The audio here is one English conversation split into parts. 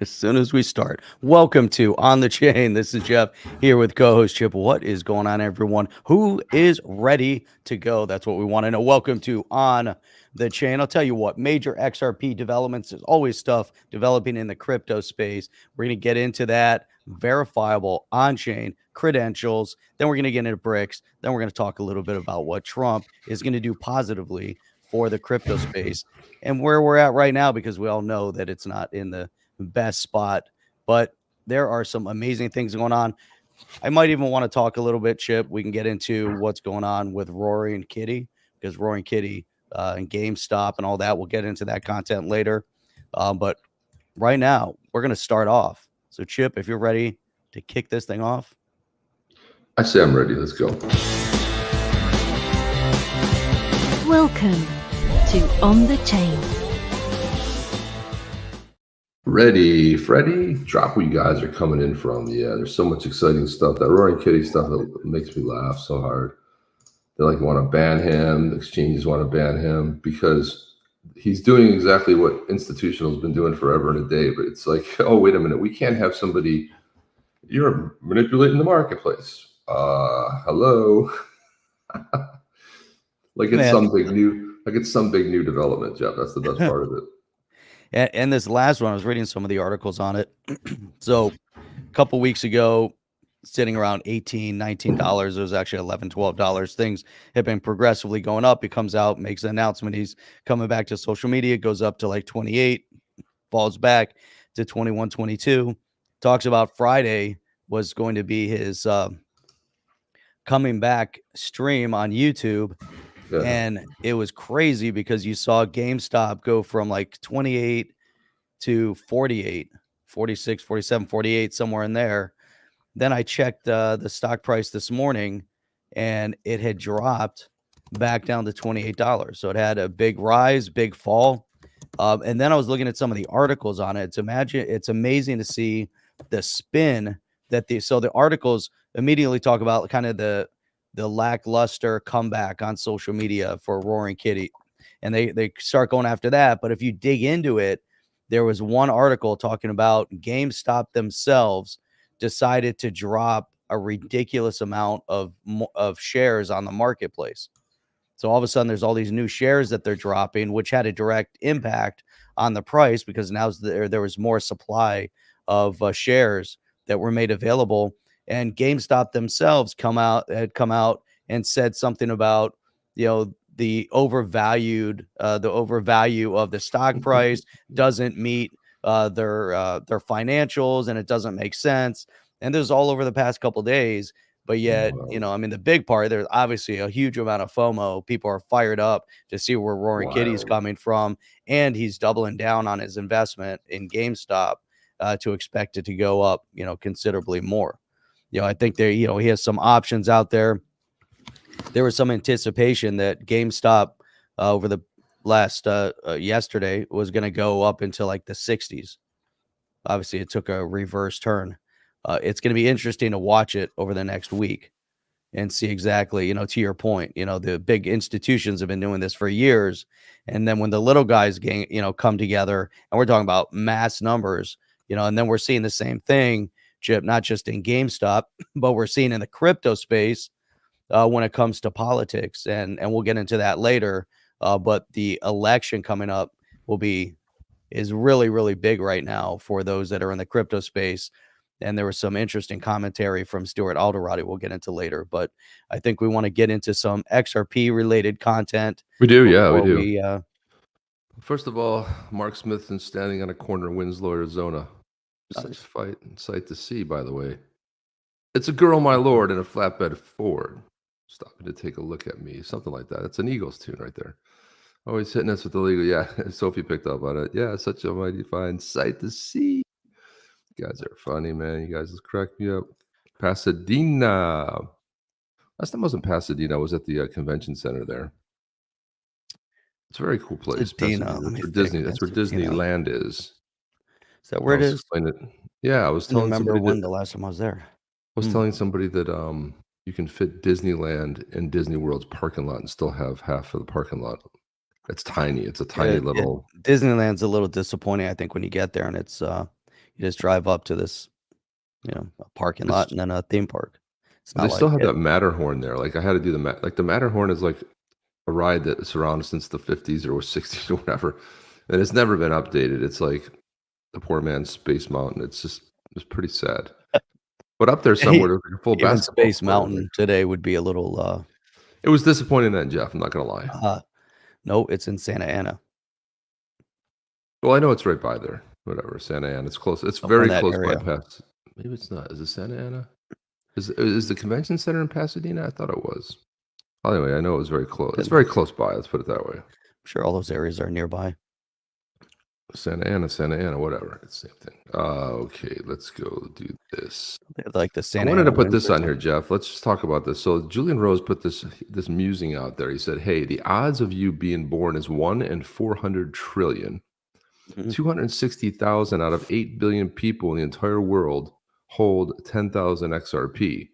as soon as we start. Welcome to On the Chain. This is Jeff here with co-host Chip. What is going on, everyone? Who is ready to go? That's what we want to know. Welcome to On the Chain. I'll tell you what, major XRP developments. There's always stuff developing in the crypto space. We're going to get into that. Verifiable, on-chain, credentials. Then we're going to get into BRICS. Then we're going to talk a little bit about what Trump is going to do positively for the crypto space and where we're at right now, because we all know that it's not in the best spot, but there are some amazing things going on. I might even want to talk a little bit, Chip. We can get into what's going on with Rory and Kitty, because Rory and Kitty and GameStop and all that. We'll get into that content later. But right now, we're going to start off. So, Chip, if you're ready to kick this thing off. I say I'm ready. Let's go. Welcome to On the Chain. Ready, Freddie? Drop where you guys are coming in from. Yeah, there's so much exciting stuff. That Roaring Kitty stuff that makes me laugh so hard. They want to ban him. The exchanges want to ban him because he's doing exactly what institutional's been doing forever and a day. But it's like, oh, wait a minute. We can't have somebody. You're manipulating the marketplace. Hello. It's some big new development, Jeff. That's the best part of it. And this last one, I was reading some of the articles on it. So a couple weeks ago, sitting around $18, $19, it was actually $11, $12. Things have been progressively going up. He comes out, makes an announcement. He's coming back to social media, goes up to like 28, falls back to 21, 22. Talks about Friday was going to be his coming back stream on YouTube. Yeah. And it was crazy because you saw GameStop go from like 28 to 48, 46, 47, 48, somewhere in there. Then I checked the stock price this morning and it had dropped back down to $28. So it had a big rise, big fall. And then I was looking at some of the articles on it. It's amazing to see the spin that the articles immediately talk about kind of the lackluster comeback on social media for Roaring Kitty. And they start going after that. But if you dig into it, there was one article talking about GameStop themselves decided to drop a ridiculous amount of shares on the marketplace. So all of a sudden, there's all these new shares that they're dropping, which had a direct impact on the price because now there was more supply of shares that were made available. And GameStop themselves had come out and said something about, the overvalue of the stock price doesn't meet their financials, and it doesn't make sense. And this is all over the past couple of days. But yet, the big part, there's obviously a huge amount of FOMO. People are fired up to see where Roaring Kitty's coming from, and he's doubling down on his investment in GameStop to expect it to go up, considerably more. I think there, he has some options out there. There was some anticipation that GameStop over the last yesterday was going to go up into like the 60s. Obviously, it took a reverse turn. It's going to be interesting to watch it over the next week and see exactly, to your point, the big institutions have been doing this for years. And then when the little guys come together, and we're talking about mass numbers, and then we're seeing the same thing, Chip, not just in GameStop, but we're seeing in the crypto space when it comes to politics. And we'll get into that later. But the election coming up is really, really big right now for those that are in the crypto space. And there was some interesting commentary from Stuart Alderati we'll get into later. But I think we want to get into some XRP related content. We do. Yeah, we do. First of all, Mark Smithson standing on a corner of Winslow, Arizona. Such a sight to see, by the way. It's a girl, my lord, in a flatbed Ford. Stopping to take a look at me. Something like that. It's an Eagles tune right there. Always hitting us with the legal. Yeah, Sophie picked up on it. Yeah, such a mighty fine sight to see. You guys are funny, man. You guys just crack me up. Pasadena. Last time I was in Pasadena, I was at the convention center there. It's a very cool place. Pasadena. That's where Disney. That's where Disneyland is. Is that where it is? Yeah, I was telling somebody when the last time I was there. I was telling somebody that you can fit Disneyland in Disney World's parking lot and still have half of the parking lot. It's tiny. It's a tiny little. Disneyland's a little disappointing, I think, when you get there, and it's You just drive up to this, a parking lot and then a theme park. It's They not still like have it. that Matterhorn there. Like I had to do the Matterhorn is like a ride that's around since the 50s or 60s or whatever, and it's never been updated. It's like the poor man's Space Mountain. It's pretty sad. But up there somewhere, there's like a full Even basketball Space court. Mountain today would be a little. It was disappointing then, Jeff. I'm not gonna lie. No, it's in Santa Ana. Well, I know it's right by there. Whatever, Santa Ana. It's close. It's Somewhere very in that close area. by past. Maybe it's not. Is it Santa Ana? Is the convention center in Pasadena? I thought it was. Anyway, I know it was very close. It's very close by. Let's put it that way. I'm sure all those areas are nearby. Santa Ana, whatever. It's the same thing. Okay, let's go do this. They have, like the I Santa wanted Ana to put this Windsor on here, Center. Jeff. Let's just talk about this. So Julian Rose put this musing out there. He said, "Hey, the odds of you being born is 1 in 400 trillion. Mhm. 260,000 out of 8 billion people in the entire world hold 10,000 XRP.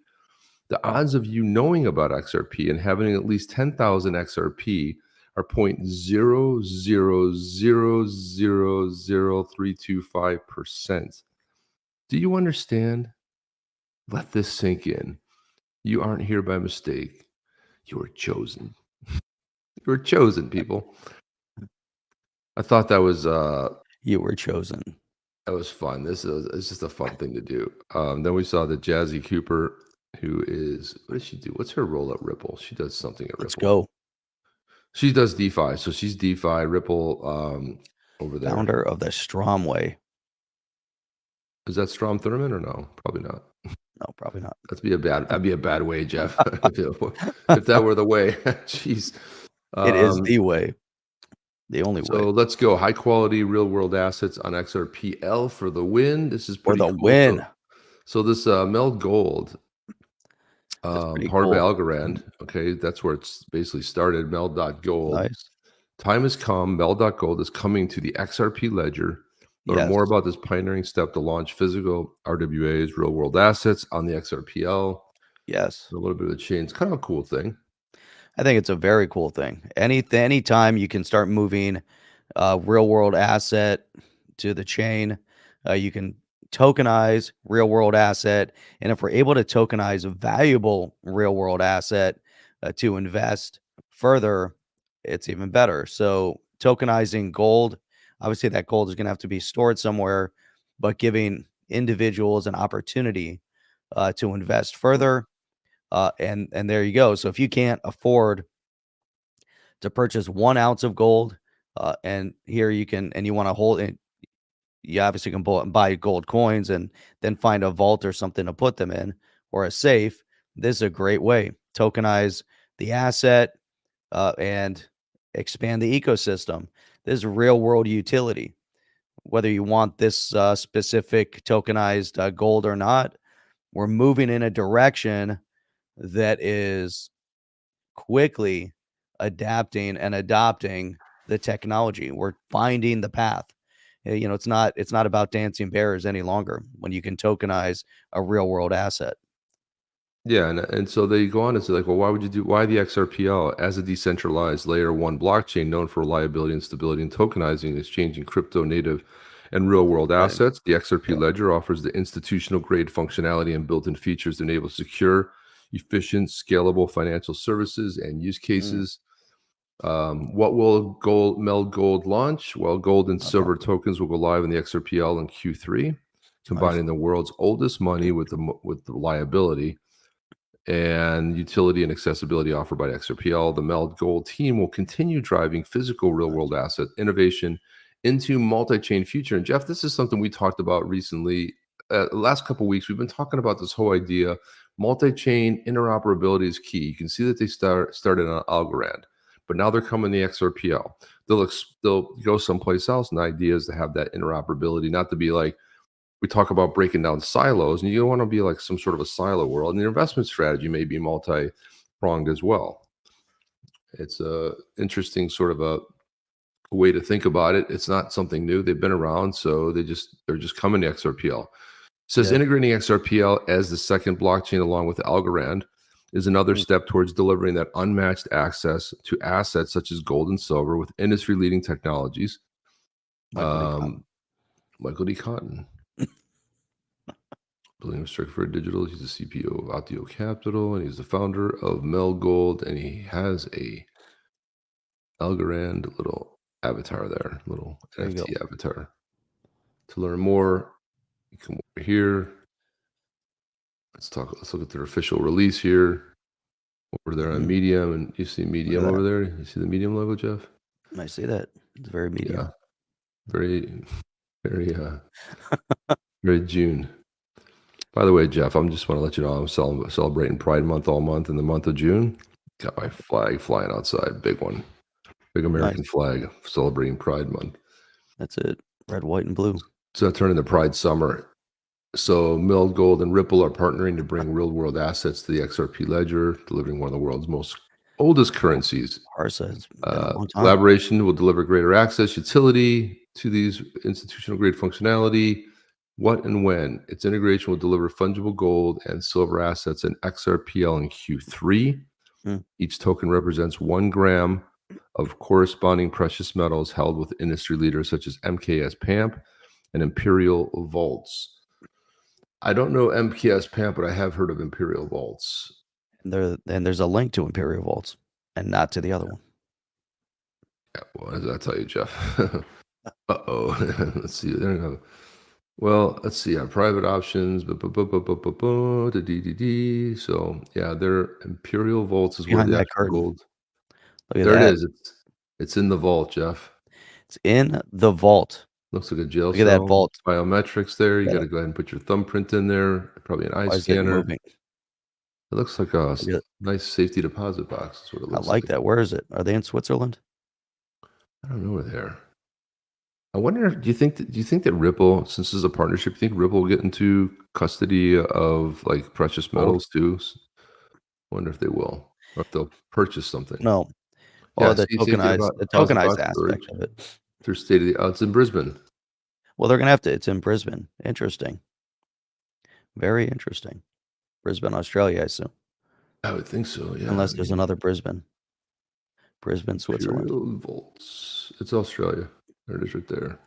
The Wow. odds of you knowing about XRP and having at least 10,000 XRP are 0.00000325%. Do you understand? Let this sink in. You aren't here by mistake. You were chosen. You were chosen, people." I thought that was You were chosen. that was fun. It's just a fun thing to do. Then we saw the Jazzy Cooper, who is, what does she do? What's her role at Ripple? She does something at Let's Ripple. go. She does DeFi, so she's DeFi Ripple over there. Founder of the Strom Way. Is that Strom Thurmond or no? Probably not. No, probably not. That'd be a bad way, Jeff. if that were the way. Jeez. It is the way. The only So way. let's go. High quality real world assets on XRPL for the win. This is For pretty the cool. win. So this Meld Gold, pretty powered by cool. Algorand. Okay, that's where it's basically started. Meld.gold. Nice. Time has come. Meld.gold is coming to the XRP ledger. Learn more about this pioneering step to launch physical RWAs, real world assets on the XRPL. Yes. A little bit of a change. It's kind of a cool thing. I think it's a very cool thing. Anytime you can start moving real world asset to the chain, you can tokenize real world asset. And if we're able to tokenize a valuable real world asset to invest further, it's even better. So tokenizing gold, obviously that gold is going to have to be stored somewhere, but giving individuals an opportunity to invest further. And there you go. So if you can't afford to purchase 1 ounce of gold, and here you can, and you want to hold it, you obviously can buy gold coins and then find a vault or something to put them in, or a safe. This is a great way. Tokenize the asset and expand the ecosystem. This is real world utility. Whether you want this specific tokenized gold or not, we're moving in a direction that is quickly adapting and adopting the technology. We're finding the path. It's not about dancing bears any longer when you can tokenize a real world asset. Yeah, and so they go on and say, like, well, why the XRPL as a decentralized layer 1 blockchain known for reliability and stability and tokenizing and exchanging crypto native and real world Right. assets? The XRP ledger offers the institutional grade functionality and built-in features to enable secure, efficient, scalable financial services and use cases. What will Meld Gold launch? Well, gold and silver tokens will go live in the XRPL in Q3, combining the world's oldest money with the reliability and utility and accessibility offered by XRPL. The Meld Gold team will continue driving physical real-world asset innovation into multi-chain future. And Jeff, this is something we talked about recently. The last couple of weeks, we've been talking about this whole idea. Multi-chain interoperability is key. You can see that they started on Algorand, but now they're coming to XRPL. They'll go someplace else, and the idea is to have that interoperability, not to be like, we talk about breaking down silos, and you don't want to be like some sort of a silo world. And the investment strategy may be multi-pronged as well. It's a interesting sort of a way to think about it. It's not something new. They've been around, so they're just coming to XRPL. It says integrating XRPL as the second blockchain along with Algorand is another step towards delivering that unmatched access to assets such as gold and silver with industry-leading technologies. Michael D. Cotton. Building Circuit for Digital. He's the CPO of Altio Capital, and he's the founder of Mel Gold, and he has a Algorand little avatar there, little There you NFT go. avatar. To learn more, you come over here. Let's look at their official release here. Over there on Mhm. Medium, and you see Medium that. over there. You see the Medium logo, Jeff? I see that. It's very medium. Yeah, very, very, very June. By the way, Jeff, I just want to let you know I'm celebrating Pride Month all month in the month of June. Got my flag flying outside, big one, big American flag celebrating Pride Month. That's it. Red, white, and blue. So turning the Pride Summer. So Mill Gold and Ripple are partnering to bring real-world assets to the XRP ledger, delivering one of the world's most oldest currencies. Harsa, it's been a long time. Collaboration will deliver greater access, utility to these institutional-grade functionality. What and when? Its integration will deliver fungible gold and silver assets in XRPL in Q3. Each token represents 1 gram of corresponding precious metals held with industry leaders such as MKS PAMP and Imperial Vaults. I don't know MKS PAMP, but I have heard of Imperial Vaults. And there's a link to Imperial Vaults and not to the other one. Yeah, well, what does that tell you, Jeff? Uh-oh. Let's see. There you go. Well, let's see. Private options. So, yeah, their Imperial Vaults is where Behind the that actual curtain. gold. Look at There that. it is. It's in the vault, Jeff. It's in the vault. Looks like a jail Look at cell. that vault. Biometrics there. You Yeah. got to go ahead and put your thumbprint in there. Probably an eye Why is it scanner. moving? It looks like a Look at- nice safety deposit box. That's what it I looks like that. Where is it? Are they in Switzerland? I don't know where they are. I wonder, do you think that Ripple, since this is a partnership, you think Ripple will get into custody of like precious Gold? metals too? I wonder if they will, or if they'll purchase something. No. Well, the safety tokenized deposit box aspect storage. of it. They're state of the art. It's in Brisbane. Well, they're gonna have to. It's in Brisbane. Interesting. Very interesting. Brisbane, Australia, I assume. I would think so. Yeah. Unless there's another Brisbane. Brisbane, Switzerland. Imperial Vaults. It's Australia. There it is, right there.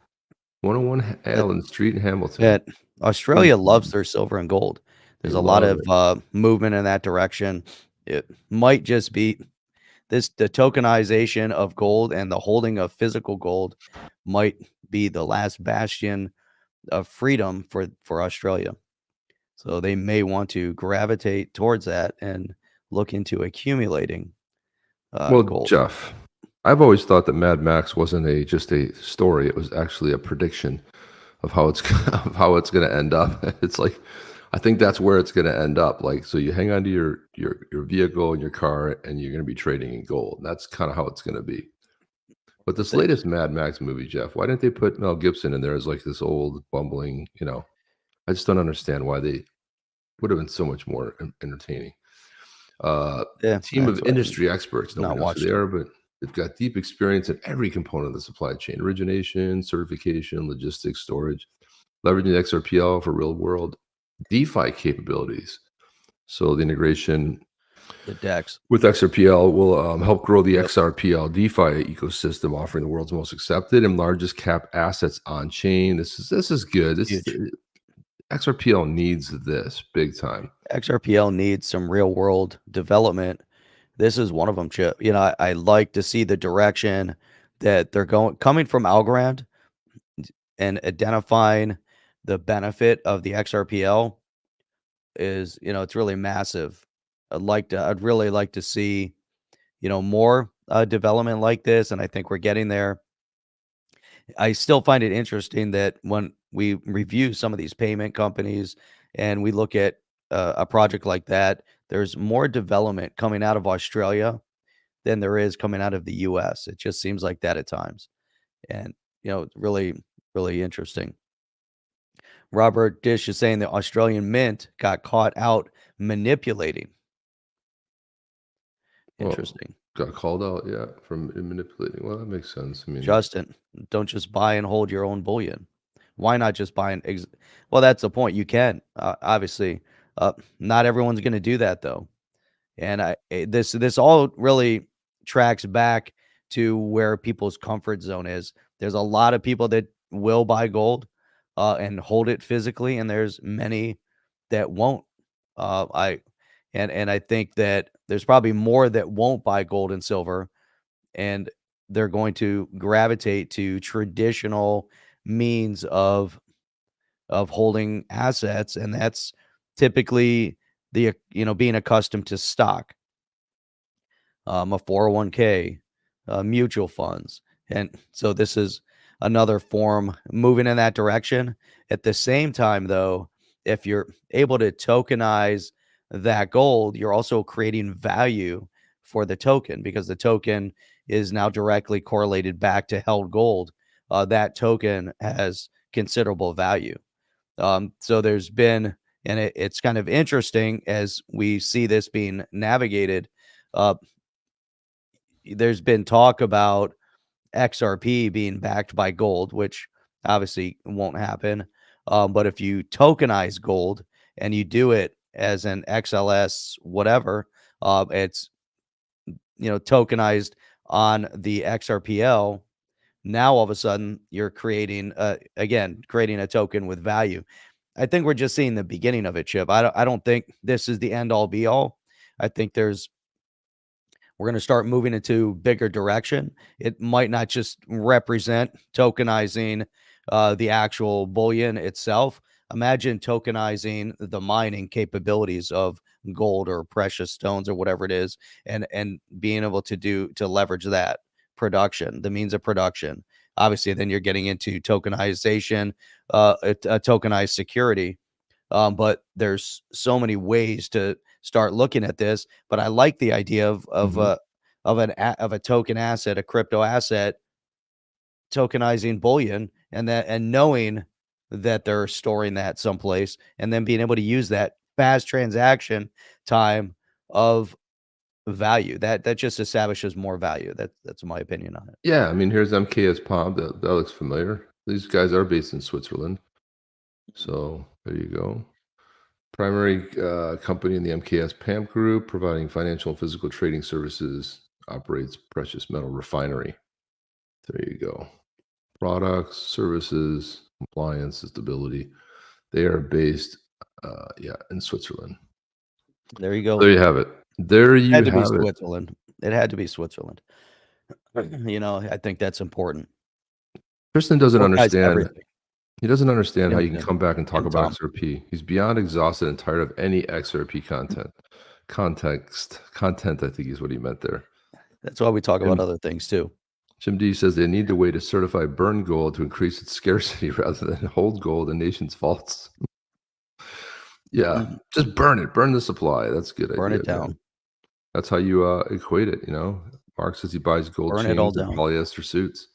101 Allen Street in Hamilton. Yeah, Australia loves their silver and gold. There's They a lot love of movement in that direction. It might just be the tokenization of gold and the holding of physical gold might be the last bastion of freedom for Australia. So they may want to gravitate towards that and look into accumulating gold. Jeff, I've always thought that Mad Max wasn't just a story; it was actually a prediction of how it's going to end up. It's like, I think that's where it's going to end up. Like, so you hang on to your vehicle and your car, and you're going to be trading in gold. That's kind of how it's going to be. But this latest Mad Max movie, Jeff, why didn't they put Mel Gibson in there as like this old bumbling? I just don't understand why they would have been so much more entertaining. Team of industry experts. Nobody knows who they are, but they've got deep experience in every component of the supply chain: origination, certification, logistics, storage, leveraging the XRPL for real-world DeFi capabilities. So the integration The DEX with XRPL will help grow the XRPL DeFi ecosystem, offering the world's most accepted and largest cap assets on chain. This is good. XRPL needs this big time. XRPL needs some real world development. This is one of them, Chip. I like to see the direction that they're coming from Algorand and identifying the benefit of the XRPL is, it's really massive. I'd really like to see, more development like this. And I think we're getting there. I still find it interesting that when we review some of these payment companies and we look at a project like that, there's more development coming out of Australia than there is coming out of the US. It just seems like that at times. And, it's really, really interesting. Robert Dish is saying the Australian Mint got caught out manipulating. Interesting. Got called out, yeah, from manipulating. Well, that makes sense. I mean, Justin, don't just buy and hold your own bullion. Why not just buy well, that's the point. You can, obviously. Not everyone's going to do that though. And this all really tracks back to where people's comfort zone is. There's a lot of people that will buy gold and hold it physically, and there's many that won't. I think that there's probably more that won't buy gold and silver, and they're going to gravitate to traditional means of holding assets, and that's typically being accustomed to stock, a 401k, mutual funds. And so this is another form moving in that direction. At the same time, though, if you're able to tokenize that gold, you're also creating value for the token because the token is now directly correlated back to held gold. That token has considerable value. So there's been, and it's kind of interesting as we see this being navigated. Uh, there's been talk about XRP being backed by gold, which obviously won't happen. But if you tokenize gold and you do it as an XLS, whatever, it's tokenized on the XRPL. Now all of a sudden you're creating creating a token with value. I think we're just seeing the beginning of it, Chip. I don't think this is the end all be all. I think we're going to start moving into bigger direction. It might not just represent tokenizing the actual bullion itself. Imagine tokenizing the mining capabilities of gold or precious stones or whatever it is, and being able to leverage that production, the means of production. Obviously, then you're getting into tokenization, a tokenized security. But there's so many ways to start looking at this. But I like the idea of a token asset, a crypto asset, tokenizing bullion, and knowing that they're storing that someplace, and then being able to use that fast transaction time of value. That just establishes more value. That's my opinion on it. Yeah, I mean, here's MKS Pub. That looks familiar. These guys are based in Switzerland. So there you go. Primary company in the MKS PAMP group, providing financial and physical trading services, operates precious metal refinery. There you go. Products, services, compliance, stability. They are based, in Switzerland. There you go. There you have it. There you Had to be have it. Switzerland. It had to be Switzerland. I think that's important. Tristan doesn't Gold guy's understand. everything. He doesn't understand how you Yeah. can come back and talk And about Tom. XRP. He's beyond exhausted and tired of any XRP content. Content, I think is what he meant there. That's why we talk about other things too. Jim D says they need a way to certify burn gold to increase its scarcity rather than hold gold in nations' vaults. Yeah, just burn it. Burn the supply. That's a good idea. Burn it down. Man. That's how you equate it, Mark says he buys gold Burn chains it all and down. polyester suits.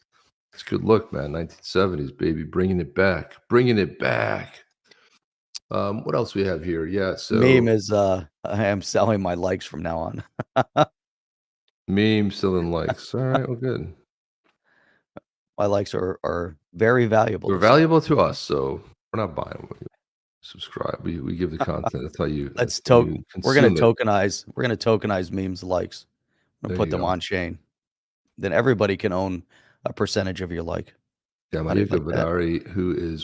It's a good look, man. 1970s, baby. Bringing it back. Bringing it back. What else we have here? Yeah, so Meme is I am selling my likes from now on. meme selling likes. All right, well, good. My likes are very valuable. They're valuable to us, so we're not buying them. Subscribe. We give the content. That's how you. We're gonna tokenize memes likes. I'm gonna put them go. on chain. Then everybody can own a percentage of your like. Yeah, How do you Maria like that? Badari, who is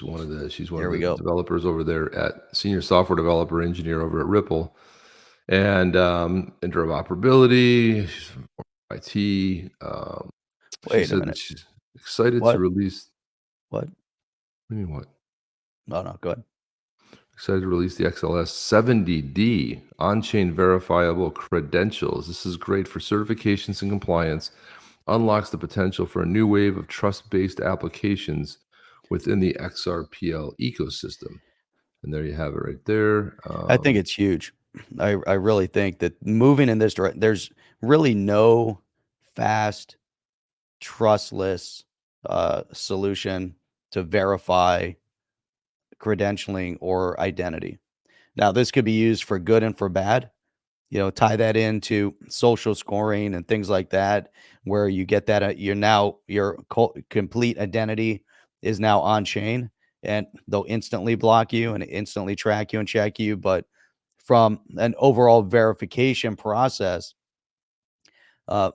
she's one Here of we the go. developers over there at senior software developer engineer over at Ripple, and interoperability, she's from IT. She Wait a said minute. that she's excited What? to release. What? What do you mean what? No, go ahead. Excited to release the XLS 70D on-chain verifiable credentials. This is great for certifications and compliance. Unlocks the potential for a new wave of trust-based applications within the XRPL ecosystem. And there you have it right there. I think it's huge. I really think that moving in this direction, there's really no fast, trustless solution to verify credentialing or identity. Now, this could be used for good and for bad. Tie that into social scoring and things like that, where you get that your complete identity is now on chain, and they'll instantly block you and instantly track you and check you. But from an overall verification process,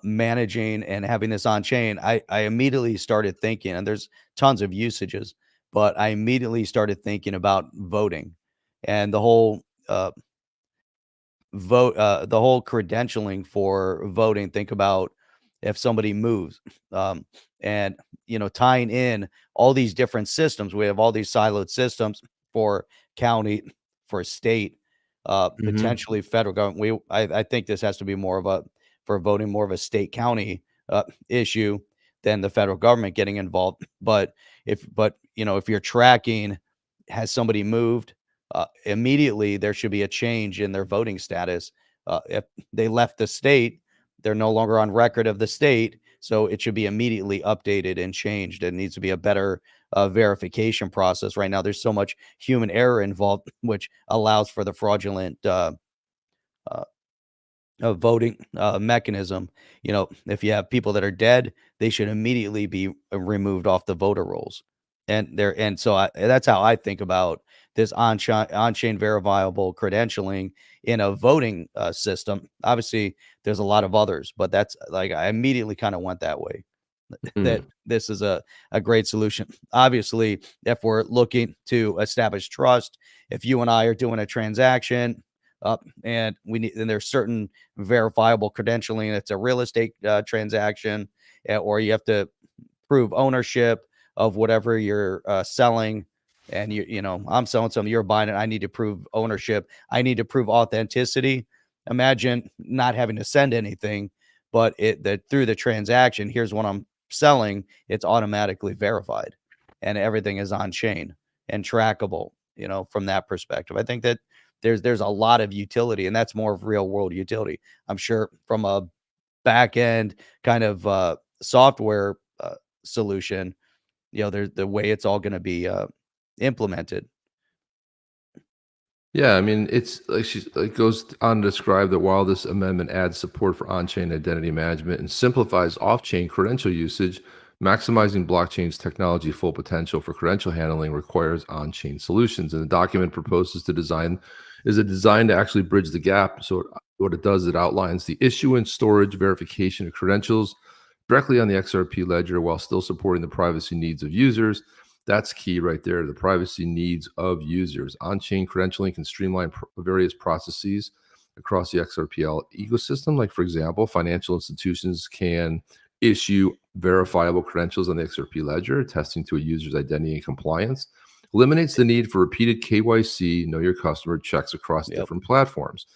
managing and having this on chain, I immediately started thinking, and there's tons of usages, but I immediately started thinking about voting and the whole uh, vote the whole credentialing for voting. Think about if somebody moves, um, and tying in all these different systems. We have all these siloed systems for county, for state, potentially federal government. I think this has to be more of a, for voting, more of a state county issue than the federal government getting involved. But if you're tracking, has somebody moved, immediately there should be a change in their voting status. If they left the state, they're no longer on record of the state, so it should be immediately updated and changed. It needs to be a better verification process. Right now, there's so much human error involved, which allows for the fraudulent uh, voting mechanism. If you have people that are dead, they should immediately be removed off the voter rolls. And so that's how I think about this on-chain verifiable credentialing in a voting system. Obviously, there's a lot of others, but that's like I immediately kind of went that way. That this is a great solution. Obviously, if we're looking to establish trust, if you and I are doing a transaction, and there's certain verifiable credentialing, it's a real estate transaction, or you have to prove ownership of whatever you're selling. And I'm selling something, you're buying it. I need to prove ownership. I need to prove authenticity. Imagine not having to send anything, but through the transaction, here's what I'm selling. It's automatically verified, and everything is on chain and trackable. From that perspective, I think that there's a lot of utility, and that's more of real world utility. I'm sure from a back end kind of software solution, there's the way it's all going to be implemented. Yeah, I mean, it's like it goes on to describe that while this amendment adds support for on-chain identity management and simplifies off-chain credential usage, maximizing blockchain's technology full potential for credential handling requires on-chain solutions. And the document proposes to design to actually bridge the gap. So what it does, it outlines the issuance, storage, verification of credentials directly on the XRP ledger while still supporting the privacy needs of users. That's key right there, the privacy needs of users. On-chain credentialing can streamline various processes across the XRPL ecosystem. Like, for example, financial institutions can issue verifiable credentials on the XRP ledger, attesting to a user's identity and compliance. Eliminates the need for repeated KYC, know your customer checks across different platforms,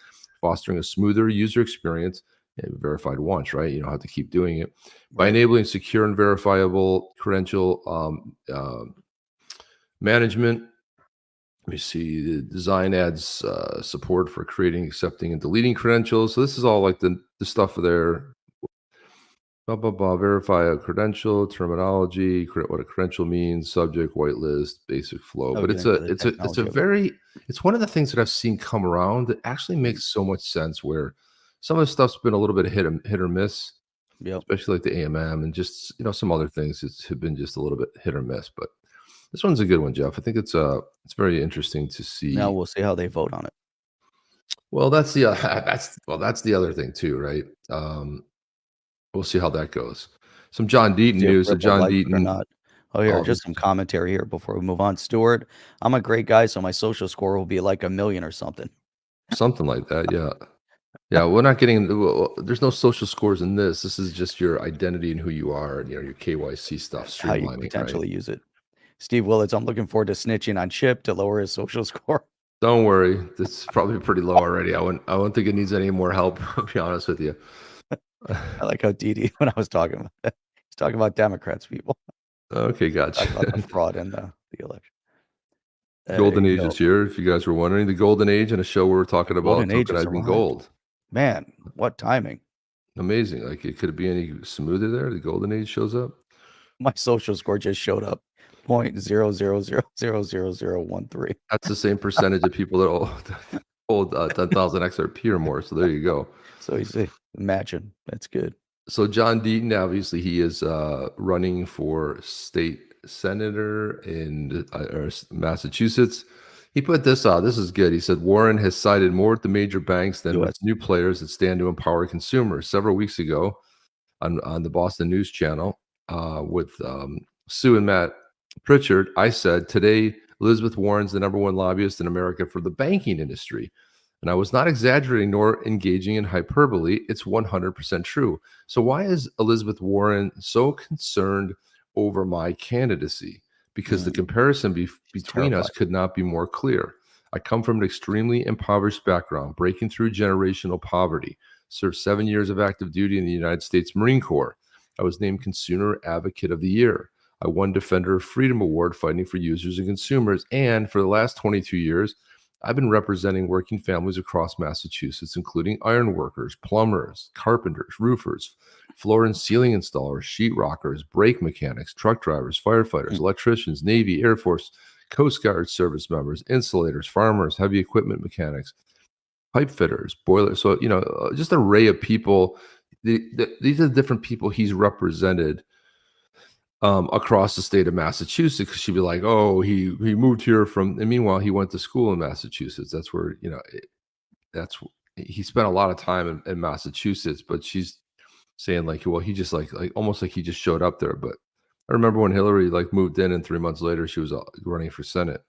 fostering a smoother user experience. And verified once, right? You don't have to keep doing it. By enabling secure and verifiable credential management. Let me see. The design adds support for creating, accepting, and deleting credentials. So this is all like the stuff there. Verify a credential, terminology, what a credential means, subject, whitelist, basic flow. But it's one of the things that I've seen come around that actually makes so much sense, where some of the stuff's been a little bit hit or miss, especially like the AMM and just some other things have been just a little bit hit or miss. But this one's a good one, Jeff. I think it's very interesting to see. Now we'll see how they vote on it. Well, that's the other thing too, right? We'll see how that goes. Some John Deaton news. So John Deaton, or not. Oh, here, just some commentary here before we move on. Stuart, I'm a great guy, so my social score will be like 1 million or something. Something like that, yeah. Yeah, we're not getting. There's no social scores in this. This is just your identity and who you are, and your KYC stuff. How you potentially use it. Steve Willits, I'm looking forward to snitching on Chip to lower his social score. Don't worry, it's probably pretty low already. I wouldn't think it needs any more help. To be honest with you. I like how Didi, when I was talking about that, he's talking about Democrats, people. Okay, gotcha. Talking about the fraud in the election. Golden Age is here. If you guys were wondering, the Golden Age, in a show where we're talking about tokenizing gold. Man, what timing! Amazing. Like, it could be any smoother there. The Golden Age shows up. My social score just showed up. 0.00000013. That's the same percentage of people that hold 10,000 XRP or more. So there you go. So you see, imagine. That's good. So John Deaton, obviously, he is running for state senator in Massachusetts. He put this out. This is good. He said Warren has sided more with the major banks than with new players that stand to empower consumers. Several weeks ago on the Boston News Channel with Sue and Matt Pritchard, I said, today Elizabeth Warren's the #1 lobbyist in America for the banking industry. And I was not exaggerating nor engaging in hyperbole. It's 100% true. So why is Elizabeth Warren so concerned over my candidacy? Because the comparison between us terrified. could not be more clear. I come from an extremely impoverished background, breaking through generational poverty, served 7 years of active duty in the United States Marine Corps. I was named Consumer Advocate of the Year. I won Defender of Freedom Award fighting for users and consumers. And for the last 22 years, I've been representing working families across Massachusetts, including iron workers, plumbers, carpenters, roofers, floor and ceiling installers, sheetrockers, brake mechanics, truck drivers, firefighters, electricians, Navy, Air Force, Coast Guard service members, insulators, farmers, heavy equipment mechanics, pipe fitters, boilers. So, just an array of people. These are the different people he's represented across the state of Massachusetts. 'Cause she'd be like, "Oh, he moved here from," and meanwhile, he went to school in Massachusetts. That's where, he spent a lot of time in Massachusetts, but she's saying like, well, he just like almost like he just showed up there. But I remember when Hillary moved in and 3 months later, she was running for Senate.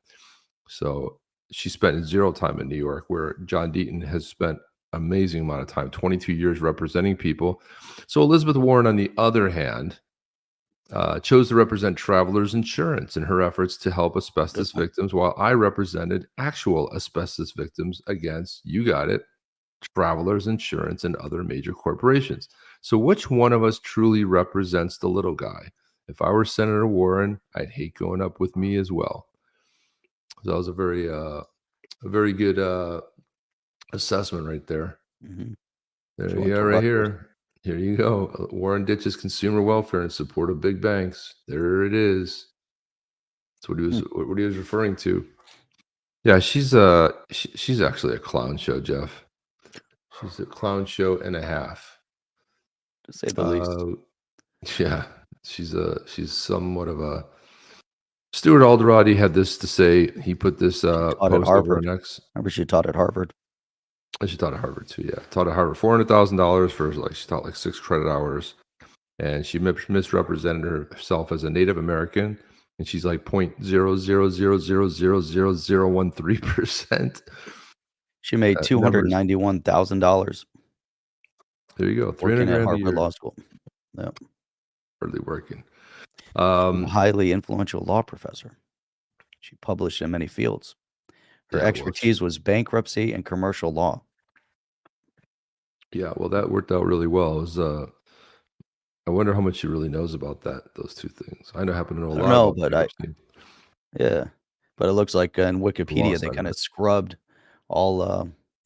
So she spent 0 time in New York, where John Deaton has spent amazing amount of time, 22 years representing people. So Elizabeth Warren, on the other hand, chose to represent Travelers Insurance in her efforts to help asbestos victims, while I represented actual asbestos victims against, you got it, Travelers Insurance and other major corporations. So which one of us truly represents the little guy? If I were Senator Warren, I'd hate going up with me as well. So that was a very good assessment right there. There you go, right here. Here you go. Warren ditches consumer welfare in support of big banks. There it is. That's what he was referring to. Yeah, she's actually a clown show, Jeff. She's a clown show and a half, To say the least. Yeah, she's somewhat of a. Stuart Alderati had this to say. He put this Taught at post over Harvard. next. Remember, she taught at Harvard. And she taught at Harvard too. Yeah, taught at Harvard. $400,000 for she taught 6 credit hours, and she misrepresented herself as a Native American, and she's like 0.000000013%. She made $291,000 There you go. working at $300,000 a Harvard year. Law School. Yep. Hardly working. A highly influential law professor. She published in many fields. Her expertise was bankruptcy and commercial law. Yeah, well, that worked out really well. It was, I wonder how much she really knows about those two things. I happen to know a lot about bankruptcy. Yeah, but it looks like in Wikipedia they kind of scrubbed all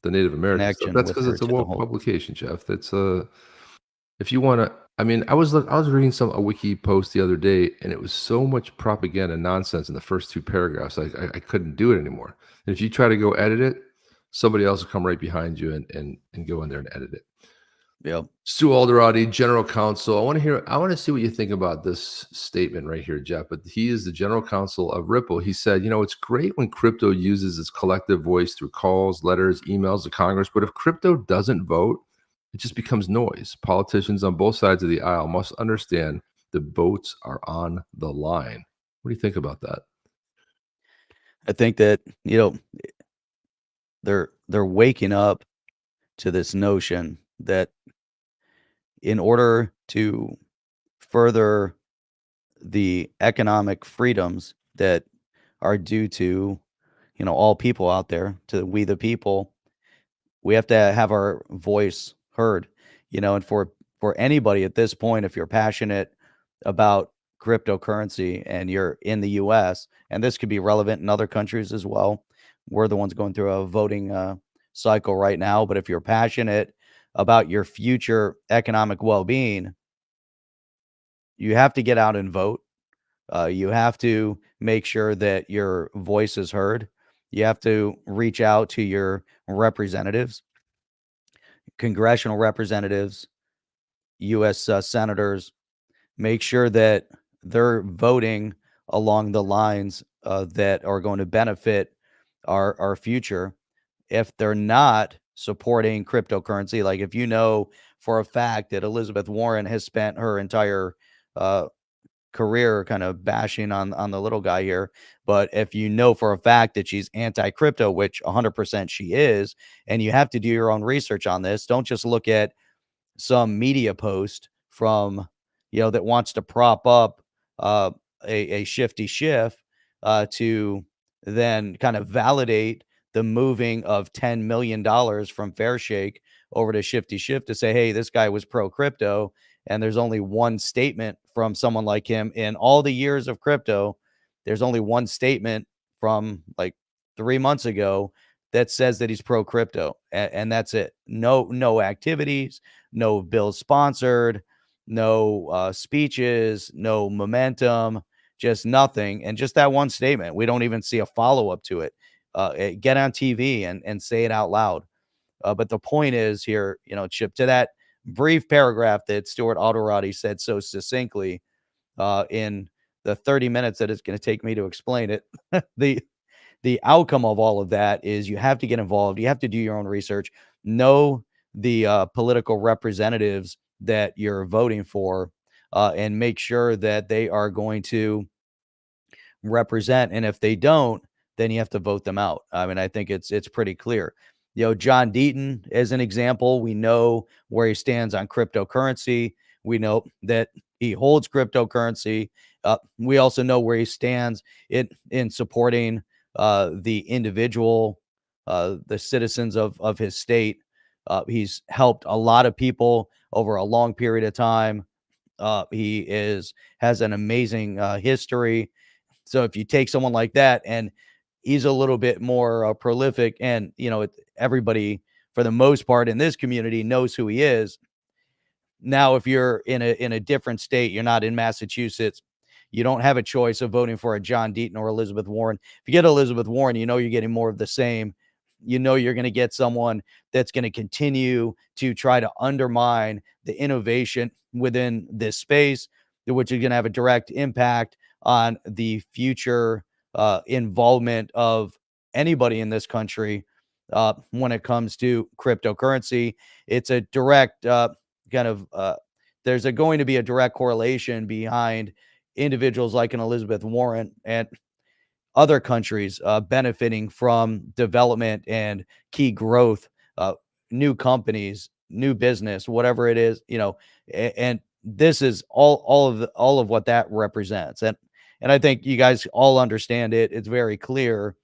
the Native American stuff. That's because it's a woke publication, Jeff. That's if you want to. I mean, I was reading a wiki post the other day, and it was so much propaganda nonsense in the first 2 paragraphs. I couldn't do it anymore. And if you try to go edit it, somebody else will come right behind you and go in there and edit it. Yep. Stu Alderati, General Counsel. I want to see what you think about this statement right here, Jeff. But he is the General Counsel of Ripple. He said, it's great when crypto uses its collective voice through calls, letters, emails to Congress. But if crypto doesn't vote, it just becomes noise. Politicians on both sides of the aisle must understand the votes are on the line. What do you think about that? I think that, they're waking up to this notion that in order to further the economic freedoms that are due to, all people out there, to we the people, we have to have our voice heard, and for anybody at this point, if you're passionate about cryptocurrency and you're in the US, and this could be relevant in other countries as well. We're the ones going through a voting cycle right now, but if you're passionate about your future economic well-being, you have to get out and vote. You have to make sure that your voice is heard. You have to reach out to your representatives, congressional representatives, U.S. Senators. Make sure that they're voting along the lines that are going to benefit our future. If they're not supporting cryptocurrency, like if you know for a fact that Elizabeth Warren has spent her entire career kind of bashing on the little guy here, but if you know for a fact that she's anti-crypto, which 100% she is, and you have to do your own research on this, don't just look at some media post from, that wants to prop up uh, a shifty Schiff to then kind of validate the moving of $10 million from Fairshake over to Shifty Schiff to say, hey, this guy was pro crypto. And there's only one statement from someone like him in all the years of crypto. There's only one statement from like 3 months ago that says that he's pro crypto, and that's it. No activities, no bills sponsored, no speeches, no momentum, just nothing. And just that one statement. We don't even see a follow up to it. Get on TV and say it out loud. But the point is here, Chip, to that brief paragraph that Stuart Alderati said so succinctly in the 30 minutes that it's going to take me to explain it, the outcome of all of that is you have to get involved. You have to do your own research, know the political representatives that you're voting for, and make sure that they are going to represent. And if they don't, then you have to vote them out. I mean, I think it's pretty clear. John Deaton, as an example, we know where he stands on cryptocurrency. We know that he holds cryptocurrency. We also know where he stands in supporting the individual, the citizens of his state. He's helped a lot of people over a long period of time. He has an amazing history. So if you take someone like that and he's a little bit more prolific, and everybody for the most part in this community knows who he is. Now, if you're in a different state, you're not in Massachusetts, you don't have a choice of voting for a John Deaton or Elizabeth Warren. If you get Elizabeth Warren, you're getting more of the same. You're going to get someone that's going to continue to try to undermine the innovation within this space, which is going to have a direct impact on the future involvement of anybody in this country when it comes to cryptocurrency. It's a direct there's going to be a direct correlation behind individuals like an Elizabeth Warren and other countries benefiting from development and key growth, new companies, new business, whatever it is, and this is all of what that represents. And I think you guys all understand it. It's very clear.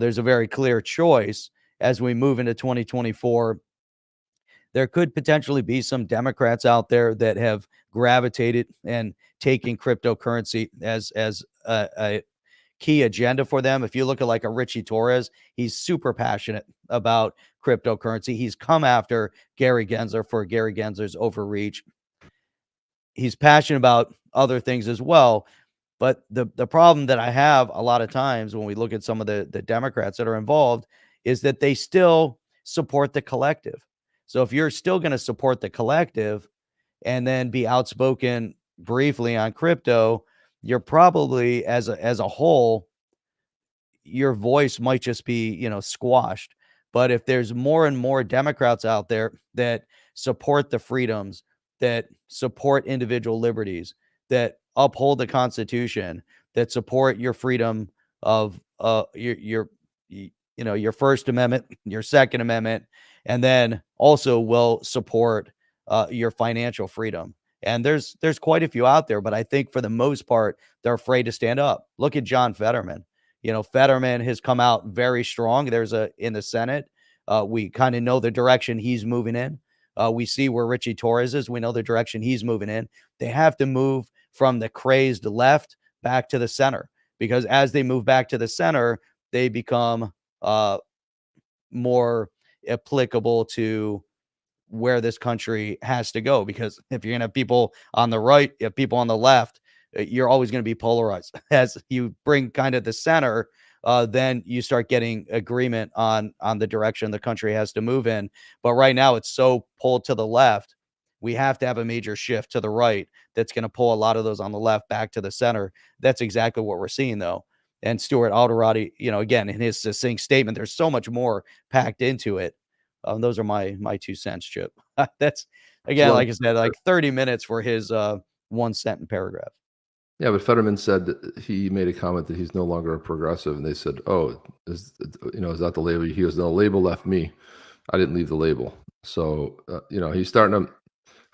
There's a very clear choice as we move into 2024. There could potentially be some Democrats out there that have gravitated and taking cryptocurrency as a key agenda for them. If you look at like a Richie Torres, he's super passionate about cryptocurrency. He's come after Gary Gensler for Gary Gensler's overreach. He's passionate about other things as well. But the problem that I have a lot of times when we look at some of the Democrats that are involved is that they still support the collective. So if you're still going to support the collective and then be outspoken briefly on crypto, you're probably as a whole, your voice might just be, squashed. But if there's more and more Democrats out there that support the freedoms, that support individual liberties, that uphold the Constitution, that support your freedom of your First Amendment, your Second Amendment, and then also will support your financial freedom. And there's quite a few out there, but I think for the most part, they're afraid to stand up. Look at John Fetterman. Fetterman has come out very strong. In the Senate. We kind of know the direction he's moving in. We see where Richie Torres is. We know the direction he's moving in. They have to move from the crazed left back to the center, because as they move back to the center, they become more applicable to where this country has to go. Because if you're going to have people on the right, you have people on the left, you're always going to be polarized. As you bring kind of the center, then you start getting agreement on the direction the country has to move in. But right now it's so pulled to the left. We have to have a major shift to the right that's going to pull a lot of those on the left back to the center. That's exactly what we're seeing, though. And Stuart Alderati, again, in his succinct statement, there's so much more packed into it. Those are my 2 cents, Chip. That's, again, like I said, like 30 minutes for his 1 sentence paragraph. Yeah, but Fetterman said that he made a comment that he's no longer a progressive, and they said, "Oh, is that the label?" He goes, "No, the label left me. I didn't leave the label." So he's starting to.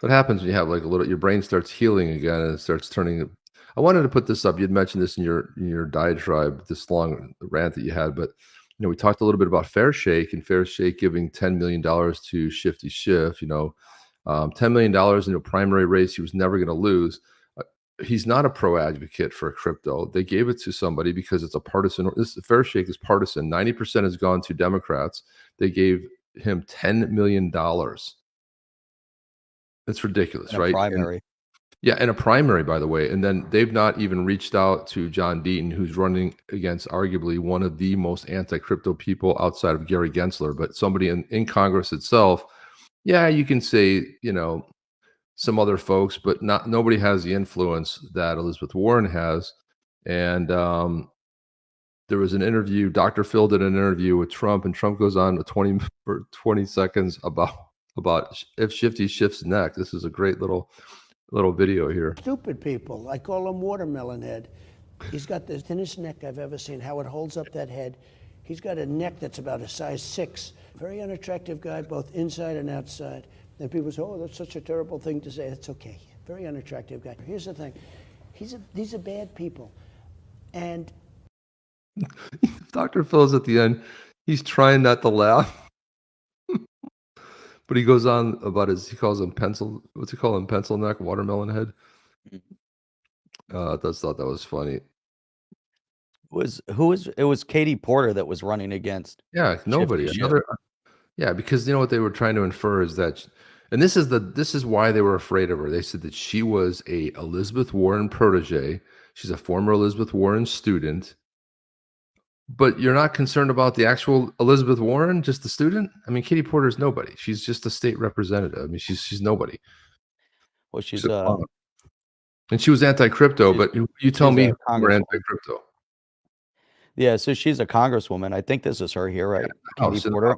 What happens when you have like a little? Your brain starts healing again, and it starts turning. I wanted to put this up. You'd mentioned this in your diatribe, this long rant that you had, but we talked a little bit about Fair Shake and Fair Shake giving $10 million to Shifty Schiff. $10 million in a primary race he was never going to lose. He's not a pro advocate for crypto. They gave it to somebody because it's a partisan. This Fair Shake is partisan. 90% has gone to Democrats. They gave him $10 million. It's ridiculous, In a right? primary. Yeah, in a primary, by the way. And then they've not even reached out to John Deaton, who's running against arguably one of the most anti-crypto people outside of Gary Gensler, but somebody in Congress itself. Yeah, you can say, some other folks, but nobody has the influence that Elizabeth Warren has. And there was an interview. Dr. Phil did an interview with Trump, and Trump goes on for 20 seconds about if Shifty Schiff's neck. This is a great little video here. Stupid people. I call him Watermelon Head. He's got the thinnest neck I've ever seen. How it holds up that head. He's got a neck that's about a size 6. Very unattractive guy, both inside and outside. And people say, "Oh, that's such a terrible thing to say." That's okay. Very unattractive guy. Here's the thing. These are bad people. And Dr. Phil's at the end. He's trying not to laugh. But he goes on about he calls him pencil. What's he call him? Pencil neck, watermelon head. I just thought that was funny. It was Katie Porter that was running against. Yeah, nobody. Yeah, because what they were trying to infer is that, and this is why they were afraid of her. They said that she was a Elizabeth Warren protege. She's a former Elizabeth Warren student. But you're not concerned about the actual Elizabeth Warren, just the student? I mean, Katie Porter is nobody. She's just a state representative. I mean, she's nobody. Well, she's and she was anti-crypto, but you tell me we're anti-crypto. Yeah, so she's a congresswoman. I think this is her here, right? Yeah. Katie Porter.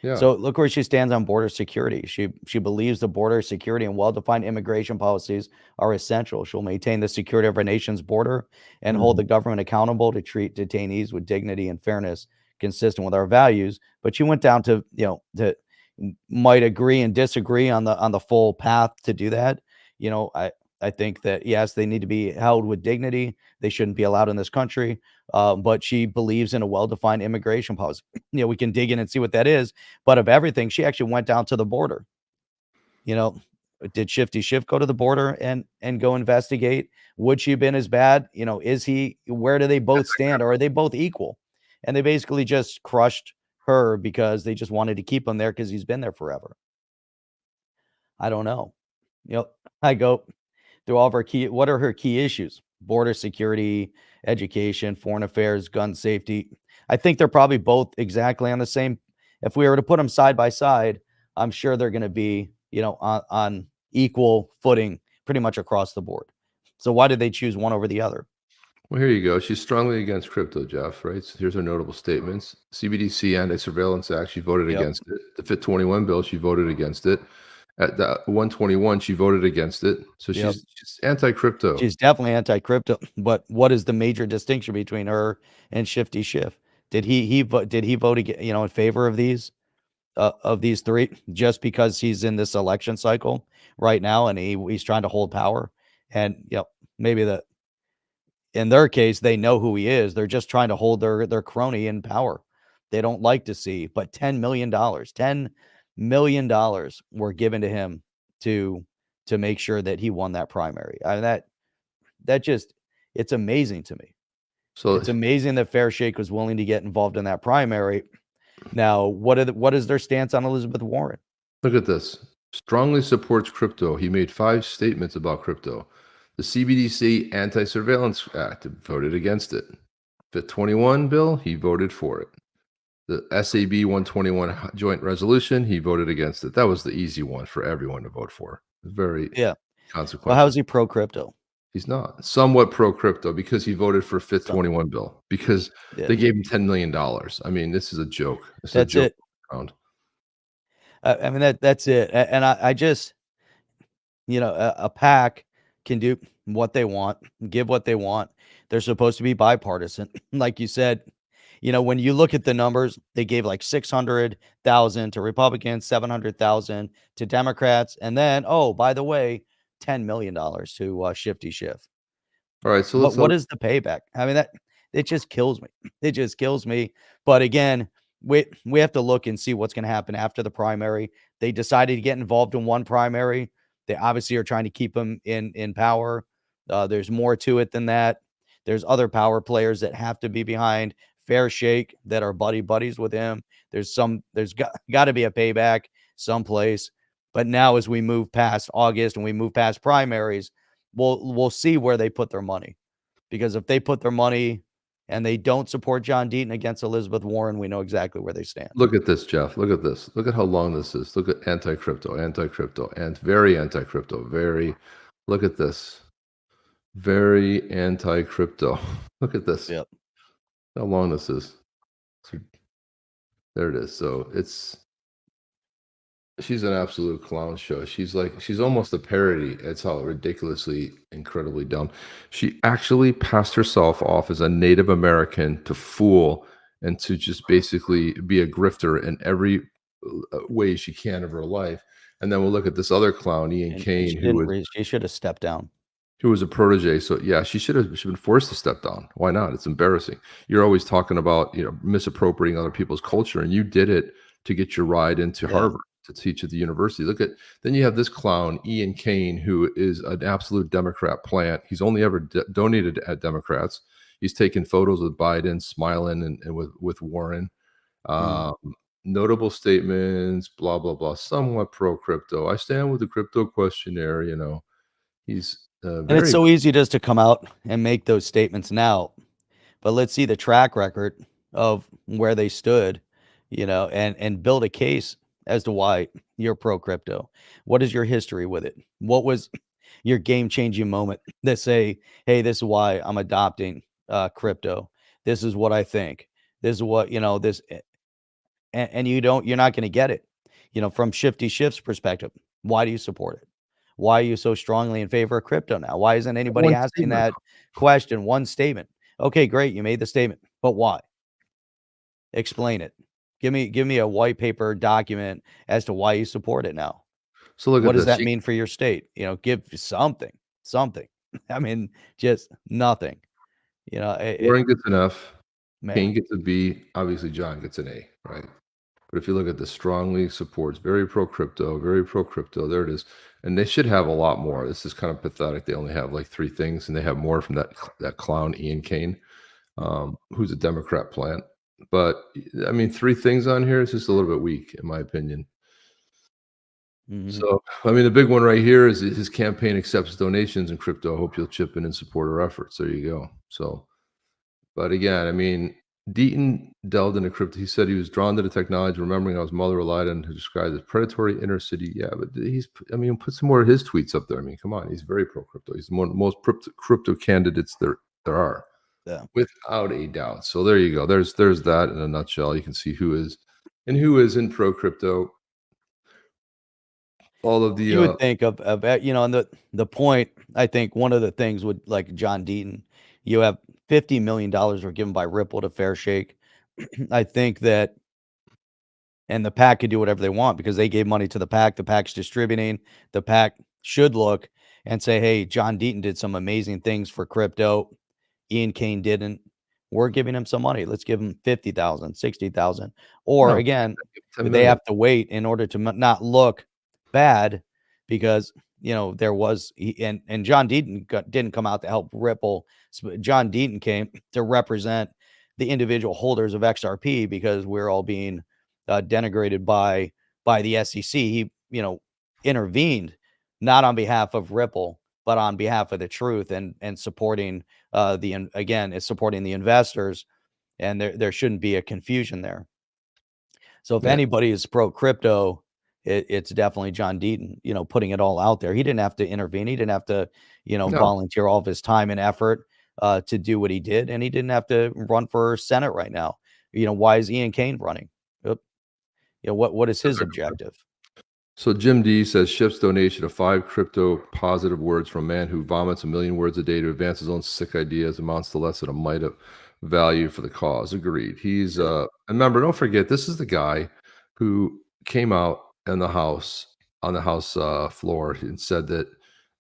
Yeah. So look where she stands on border security. She believes the border security and well-defined immigration policies are essential. She'll maintain the security of our nation's border and hold the government accountable to treat detainees with dignity and fairness consistent with our values. But she went down to, might agree and disagree on the full path to do that. I think that, yes, they need to be held with dignity. They shouldn't be allowed in this country. But she believes in a well-defined immigration policy. We can dig in and see what that is. But of everything, she actually went down to the border. Did Shifty Schiff go to the border and go investigate? Would she have been as bad? Where do they both stand? Or are they both equal? And they basically just crushed her because they just wanted to keep him there because he's been there forever. I don't know. I go through all of her what are her key issues? Border security, education, foreign affairs, gun safety. I think they're probably both exactly on the same. If we were to put them side by side, I'm sure they're going to be, on equal footing pretty much across the board. So why did they choose one over the other? Well, here you go. She's strongly against crypto, Jeff, right? So here's her notable statements. CBDC Anti-Surveillance Act, she voted against it. The FIT 21 bill, she voted against it. At the 121, she voted against it. So she's anti-crypto. She's definitely anti-crypto. But what is the major distinction between her and Shifty Schiff? Did he vote again, in favor of these three, just because he's in this election cycle right now and he's trying to hold power? And maybe in their case, they know who he is. They're just trying to hold their crony in power. They don't like to see, but $10 million were given to him to make sure that he won that primary. I mean, that just, it's amazing to me. So it's amazing that Fair Shake was willing to get involved in that primary. Now, what is their stance on Elizabeth Warren? Look at this. Strongly supports crypto. He made 5 statements about crypto. The CBDC Anti-Surveillance Act, voted against it. FIT 21 bill, he voted for it. The SAB 121 joint resolution, he voted against it. That was the easy one for everyone to vote for. Very consequential. Well, how is he pro-crypto? He's not. Somewhat pro-crypto because he voted for FIT 21 bill because they gave him $10 million. I mean, this is a joke. That's it. I mean, that's it. And I just, a PAC can do what they want, give what they want. They're supposed to be bipartisan. Like you said, when you look at the numbers, they gave like 600,000 to Republicans, 700,000 to Democrats, and then, oh, by the way, $10 million to Shifty Schiff. All right, so What is the payback? I mean, that it just kills me. It just kills me. But again, we have to look and see what's going to happen after the primary. They decided to get involved in one primary. They obviously are trying to keep him in power. There's more to it than that. There's other power players that have to be behind Fair Shake that are buddies with him. There's got to be a payback someplace. But now as we move past August and we move past primaries, we'll see where they put their money. Because if they put their money and they don't support John Deaton against Elizabeth Warren, we know exactly where they stand. Look at this, Jeff. Look at this. Look at how long this is. Look at anti-crypto, and very anti-crypto. Look at this. Very anti-crypto. Look at this. Yep. How long this is. So, there it is. So she's an absolute clown show. She's almost a parody. It's how ridiculously, incredibly dumb. She actually passed herself off as a Native American to fool and to just basically be a grifter in every way she can of her life. And then we'll look at this other clown, Ian Kane, she should have stepped down. Who was a protege. So yeah, she should have been forced to step down. Why not? It's embarrassing. You're always talking about misappropriating other people's culture, and you did it to get your ride into Harvard to teach at the university. Then you have this clown, Ian Kane, who is an absolute Democrat plant. He's only ever donated at Democrats. He's taken photos with Biden, smiling, and with Warren. Notable statements, blah, blah, blah, somewhat pro-crypto. I stand with the crypto questionnaire, He's and it's so easy just to come out and make those statements now. But let's see the track record of where they stood, and build a case as to why you're pro-crypto. What is your history with it? What was your game-changing moment that say, hey, this is why I'm adopting crypto. This is what I think. This is what, this, and you're not going to get it, from Shifty Schiff's perspective. Why do you support it? Why are you so strongly in favor of crypto now? Why isn't anybody asking that question? One statement. Okay, great. You made the statement, but why? Explain it. Give me a white paper document as to why you support it now. So look at what does that mean for your state? Give something. I mean, just nothing. Warren gets an F. Kane gets a B. Obviously, John gets an A, right? But if you look at the strongly supports, very pro-crypto. There it is. And they should have a lot more. This is kind of pathetic. They only have like 3 things, and they have more from that clown, Ian Kane, who's a Democrat plant. But, I mean, 3 things on here is just a little bit weak, in my opinion. So, I mean, the big one right here is his campaign accepts donations in crypto. I hope you'll chip in and support our efforts. There you go. So, but again, I mean, Deaton delved into crypto. He said he was drawn to the technology, remembering how his mother relied on to describe as predatory inner city. Yeah, but put some more of his tweets up there. I mean, come on, he's very pro crypto. He's one of the most crypto candidates there are, without a doubt. So there you go. There's that in a nutshell. You can see who is in pro crypto. All of the you would think of and the point. I think one of the things with like John Deaton, you have $50 million were given by Ripple to Fair Shake. I think that, and the PAC could do whatever they want because they gave money to the PAC. The PAC's distributing. The PAC should look and say, hey, John Deaton did some amazing things for crypto. Ian Kane didn't. We're giving him some money. Let's give him 50,000, 60,000. Or again, they have to wait in order to not look bad because there was and John Deaton didn't come out to help Ripple. John Deaton came to represent the individual holders of XRP because we're all being denigrated by the SEC. He intervened not on behalf of Ripple but on behalf of the truth and supporting supporting the investors, and there shouldn't be a confusion there. So if anybody is pro crypto, it's definitely John Deaton, putting it all out there. He didn't have to intervene. He didn't have to, volunteer all of his time and effort to do what he did. And he didn't have to run for Senate right now. Why is Ian Kane running? What is his objective? So Jim D says Schiff's donation of 5 crypto positive words from a man who vomits a million words a day to advance his own sick ideas amounts to less than a mite of value for the cause. Agreed. He's and remember, don't forget, this is the guy who came out in the House on the House floor and said that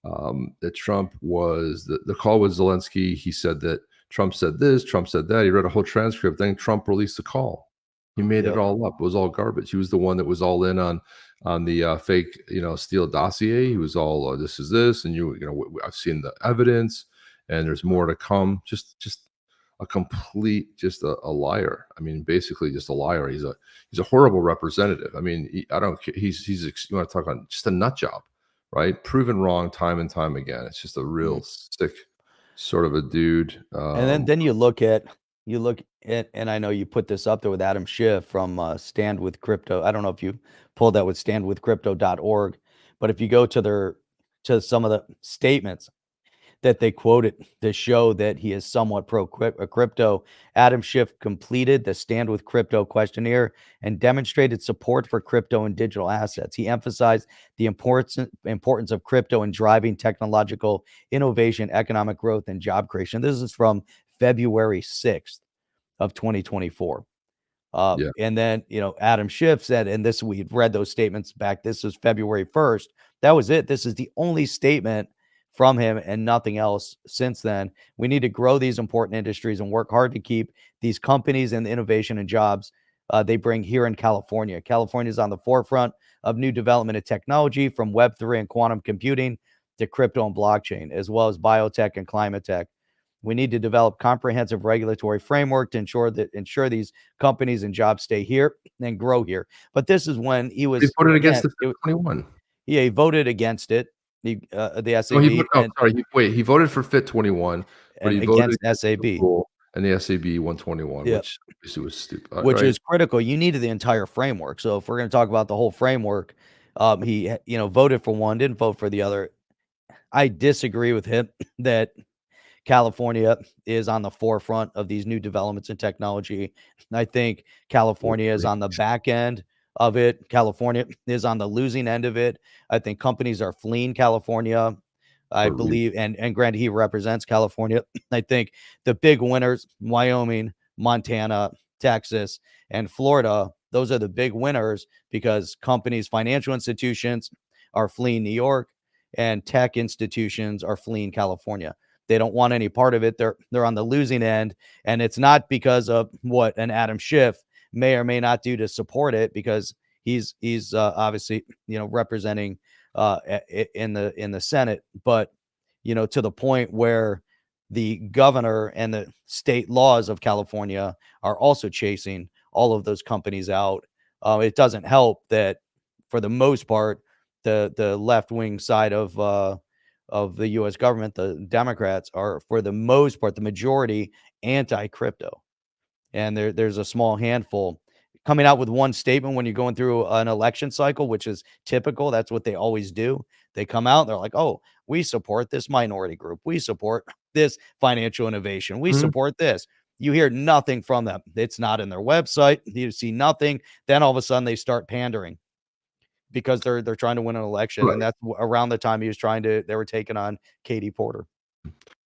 that Trump was the call was Zelensky. He said that Trump said this, Trump said that. He read a whole transcript. Then Trump released the call. He made it all up. It was all garbage. He was the one that was all in on the fake, Steele dossier. He was all, this is this, and I've seen the evidence, and there's more to come. Just a complete, just a liar. I mean, basically, just a liar. He's a horrible representative. I mean, I don't care. He's you want to talk on just a nut job, right? Proven wrong time and time again. It's just a real sick sort of a dude. And then you look at, and I know you put this up there with Adam Schiff from Stand With Crypto. I don't know if you pulled that with standwithcrypto.org, but if you go to some of the statements that they quoted to show that he is somewhat pro crypto, Adam Schiff completed the Stand With Crypto questionnaire and demonstrated support for crypto and digital assets. He emphasized the importance of crypto in driving technological innovation, economic growth, and job creation. This is from February 6th of 2024. And then, Adam Schiff said, and this, we've read those statements back. This was February 1st. That was it. This is the only statement from him and nothing else since then. We need to grow these important industries and work hard to keep these companies and the innovation and jobs they bring here in California. California is on the forefront of new development and technology, from Web3 and quantum computing to crypto and blockchain, as well as biotech and climate tech. We need to develop comprehensive regulatory framework to ensure these companies and jobs stay here and grow here. But this is when he was voted against the 21. Yeah, he voted against it. The SAB. He voted for Fit 21, but he voted against SAB and the SAB 121, which obviously was stupid. Which is critical. You needed the entire framework. So if we're going to talk about the whole framework, he voted for one, didn't vote for the other. I disagree with him that California is on the forefront of these new developments in technology. I think California is on the back end of it. California is on the losing end of it. I think companies are fleeing California. I believe, and granted, he represents California. I think the big winners, Wyoming, Montana, Texas, and Florida, those are the big winners because companies, financial institutions are fleeing New York, and tech institutions are fleeing California. They don't want any part of it. They're on the losing end, and it's not because of what an Adam Schiff may or may not do to support it, because he's obviously representing in the Senate, but to the point where the governor and the state laws of California are also chasing all of those companies out. It doesn't help that for the most part, the left-wing side of the U.S. government, the Democrats, are for the most part, the majority, anti-crypto. And there's a small handful coming out with one statement when you're going through an election cycle, which is typical. That's what they always do. They come out, they're like, oh, we support this minority group. We support this financial innovation. We support this. You hear nothing from them. It's not in their website. You see nothing. Then all of a sudden they start pandering because they're trying to win an election. Right. And that's around the time they were taking on Katie Porter.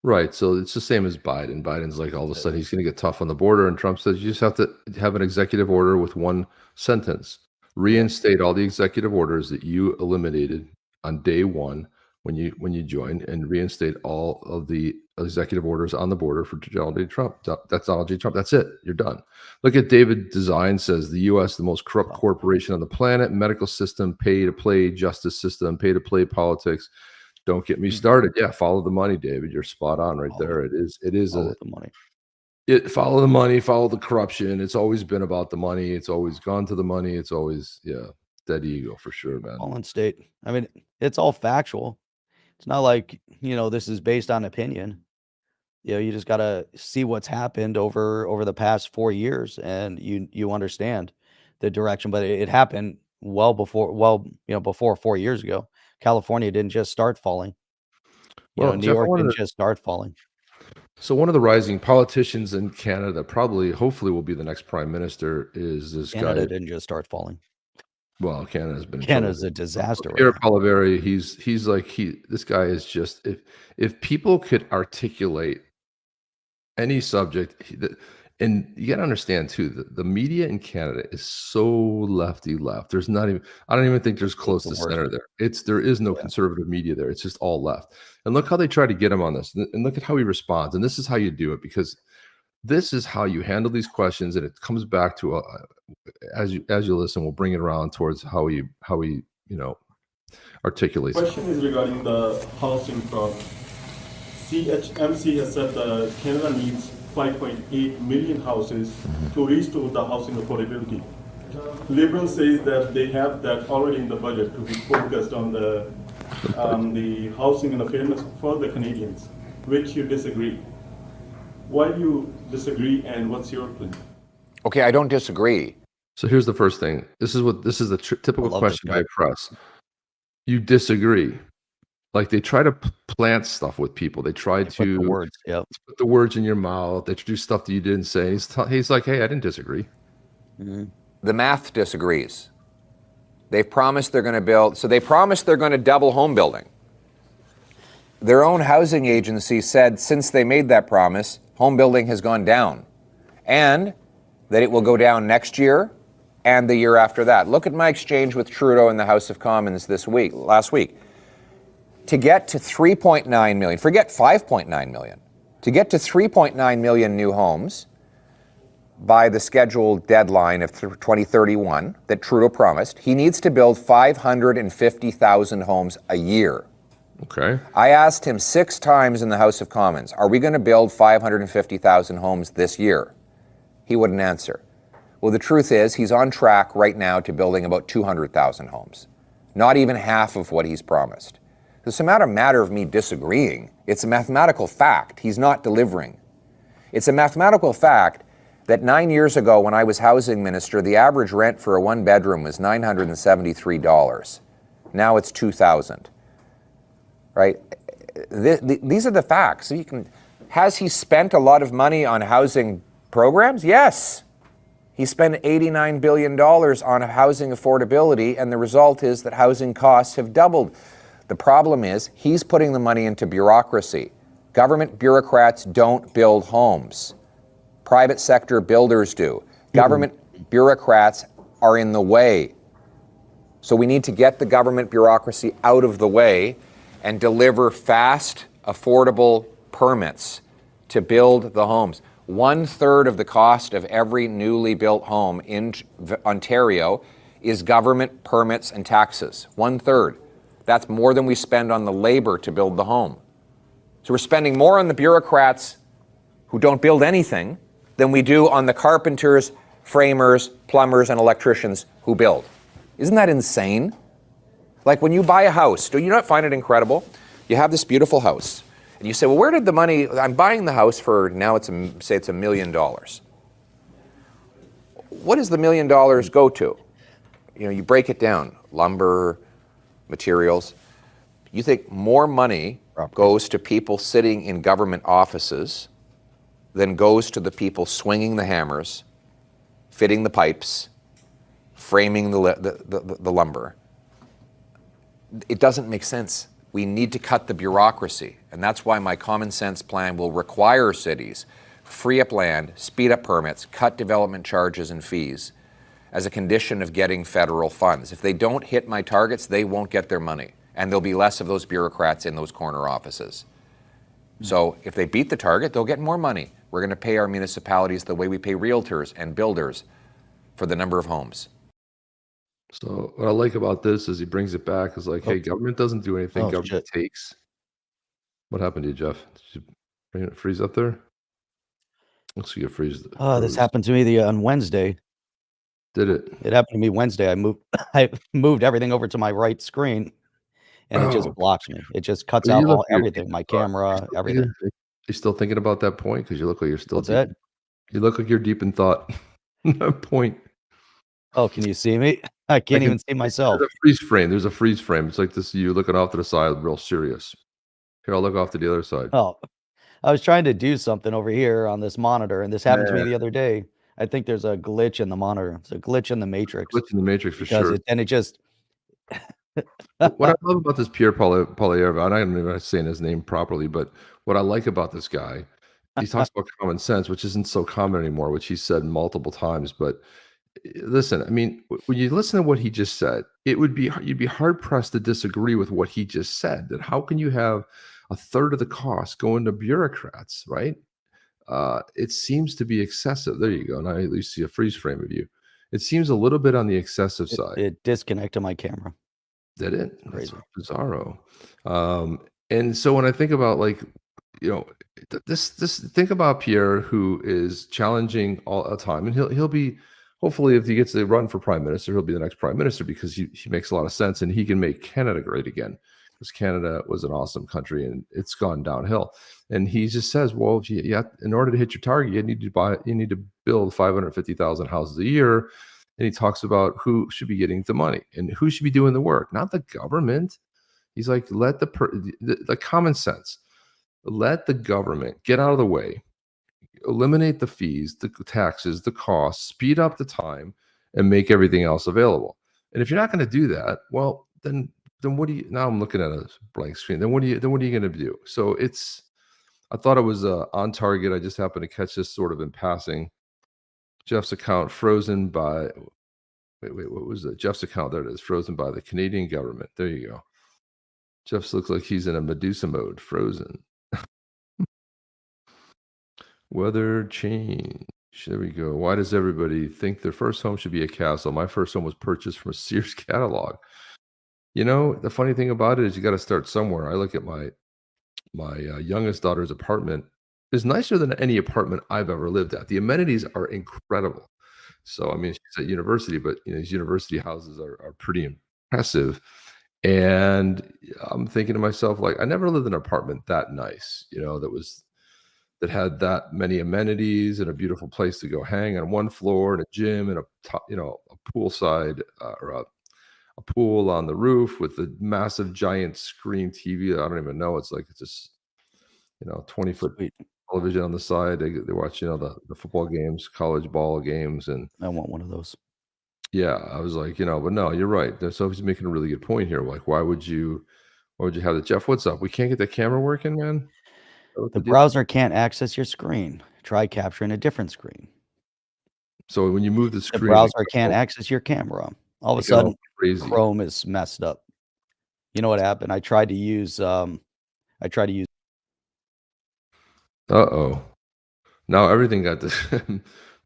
Right. So it's the same as Biden. Biden's like, all of a sudden he's going to get tough on the border. And Trump says, you just have to have an executive order with one sentence. Reinstate all the executive orders that you eliminated on day one when you joined, and reinstate all of the executive orders on the border for Donald J. Trump. That's Donald J. Trump. That's it. You're done. Look at David Design says the U.S., the most corrupt corporation on the planet, medical system, pay to play justice system, pay to play politics. Don't get me started. Yeah, follow the money, David. You're spot on right there. It is follow the money. Follow the money, follow the corruption. It's always been about the money. It's always gone to the money. It's always, dead ego for sure, man. All in state. I mean, it's all factual. It's not like, this is based on opinion. You just got to see what's happened over the past 4 years, and you understand the direction. But it happened before 4 years ago. California didn't just start falling. New York didn't just start falling. So one of the rising politicians in Canada, hopefully will be the next prime minister, is this guy. Canada didn't just start falling. Well, Canada's been in Canada's trouble. a disaster right Pierre now. Palaveri, he's like this guy is just if people could articulate any subject, and you got to understand too, the media in Canada is so lefty left. There's not even I don't even think there's close the to worst. center there. There is no conservative media there. It's just all left. And look how they try to get him on this, and look at how he responds. And this is how you do it, because this is how you handle these questions, and it comes back to as you listen, we'll bring it around towards how he articulates. Question is regarding the housing problem. CHMC has said that Canada needs 5.8 million houses to restore the housing affordability. Liberal says that they have that already in the budget to be focused on the housing and the fairness for the Canadians, which you disagree. Why do you disagree, and what's your plan? Okay, I don't disagree. So here's the first thing. This is the typical question I press. You disagree. Like they try to plant stuff with people. They try to put the words, put the words in your mouth. They do stuff that you didn't say. He's like, hey, I didn't disagree. The math disagrees. They've promised they're going to build. So they promised they're going to double home building. Their own housing agency said since they made that promise, home building has gone down, and that it will go down next year and the year after that. Look at my exchange with Trudeau in the House of Commons last week. To get to 3.9 million, forget 5.9 million, to get to 3.9 million new homes by the scheduled deadline of 2031 that Trudeau promised, he needs to build 550,000 homes a year. Okay. I asked him 6 times in the House of Commons, are we going to build 550,000 homes this year? He wouldn't answer. Well, the truth is he's on track right now to building about 200,000 homes, not even half of what he's promised. It's a matter of me disagreeing. It's a mathematical fact. He's not delivering. It's a mathematical fact that 9 years ago when I was housing minister, the average rent for a one-bedroom was $973. Now it's $2,000. Right? These are the facts. So has he spent a lot of money on housing programs? Yes. He spent $89 billion on housing affordability, and the result is that housing costs have doubled. The problem is he's putting the money into bureaucracy. Government bureaucrats don't build homes. Private sector builders do. Government bureaucrats are in the way. So we need to get the government bureaucracy out of the way and deliver fast, affordable permits to build the homes. 1/3 of the cost of every newly built home in Ontario is government permits and taxes. 1/3. That's more than we spend on the labor to build the home. So we're spending more on the bureaucrats who don't build anything than we do on the carpenters, framers, plumbers, and electricians who build. Isn't that insane? Like when you buy a house, do you not find it incredible? You have this beautiful house, and you say, well, where did the money, I'm buying the house for, now say it's $1 million. What does the $1 million go to? You know, you break it down, lumber, materials. You think more money goes to people sitting in government offices than goes to the people swinging the hammers, fitting the pipes, framing the lumber. It doesn't make sense. We need to cut the bureaucracy, and that's why my common sense plan will require cities free up land, speed up permits, cut development charges and fees as a condition of getting federal funds. If they don't hit my targets, they won't get their money, and there'll be less of those bureaucrats in those corner offices. So if they beat the target, they'll get more money. We're going to pay our municipalities the way we pay realtors and builders for the number of homes. So what I like about this is he brings it back. It's like, hey, government doesn't do anything. Government takes. What happened to you, Jeff? Did you bring it freeze up there? Looks like you freeze. This happened to me on Wednesday. Did it? It happened to me Wednesday. I moved everything over to my right screen, and it just blocks me. It just cuts out everything. My camera, everything. You still thinking about that point? Because you look like you're still. What's that? You look like you're deep in thought. That point. Oh, can you see me? I can't even see myself. There's a freeze frame. There's a freeze frame. It's like this. You looking off to the side, real serious. Here, I'll look off to the other side. Oh, I was trying to do something over here on this monitor, and this happened to me the other day. I think there's a glitch in the monitor. It's a glitch in the matrix Glitch in the matrix for because sure. it just What I love about this Pierre Poilievre, and I don't even know if I'm saying his name properly, but what I like about this guy, he talks about common sense, which isn't so common anymore, which he said multiple times. But listen, I mean, when you listen to what he just said, you'd be hard pressed to disagree with what he just said. That how can you have a third of the cost going to bureaucrats, right? It seems to be excessive. There you go. Now at least see a freeze frame of you. It seems a little bit on the excessive side. it disconnected my camera. Did it? That's Crazy. bizarro. And so when I think about this think about Pierre, who is challenging all the time, and he'll be hopefully if he gets the run for prime minister, he'll be the next prime minister because he makes a lot of sense and he can make Canada great again because Canada was an awesome country and it's gone downhill. And he just says, well, if you have, in order to hit your target, you need to build 550,000 houses a year. And he talks about who should be getting the money and who should be doing the work, not the government. He's like, let the common sense, let the government get out of the way, eliminate the fees, the taxes, the costs, speed up the time, and make everything else available. And if you're not going to do that, well, then what do you? Now I'm looking at a blank screen. Then what are you going to do? So I thought it was on target. I just happened to catch this sort of in passing. Jeff's account frozen by, wait, what was it? Jeff's account, there it is, frozen by the Canadian government. There you go. Jeff's looks like he's in a Medusa mode, frozen. Weather change. There we go. Why does everybody think their first home should be a castle? My first home was purchased from a Sears catalog. You know, the funny thing about it is you got to start somewhere. I look at my youngest daughter's apartment. Is nicer than any apartment I've ever lived at. The amenities are incredible. So, I mean, she's at university, but these university houses are pretty impressive. And I'm thinking to myself, like, I never lived in an apartment that nice, that had that many amenities and a beautiful place to go hang on one floor and a gym and a poolside or a pool on the roof with a massive giant screen TV. I don't even know. It's like, it's just, 20-foot television on the side. They watch, the football games, college ball games, and I want one of those. Yeah, I was like, but no, you're right. So he's making a really good point here. Like, why would you have it? Jeff, what's up? We can't get the camera working, man. The browser can't access your screen. Try capturing a different screen. So when you move the screen, the browser can't access your camera. All of a sudden, crazy. Chrome is messed up. You know what happened? I tried to use. Now everything got this.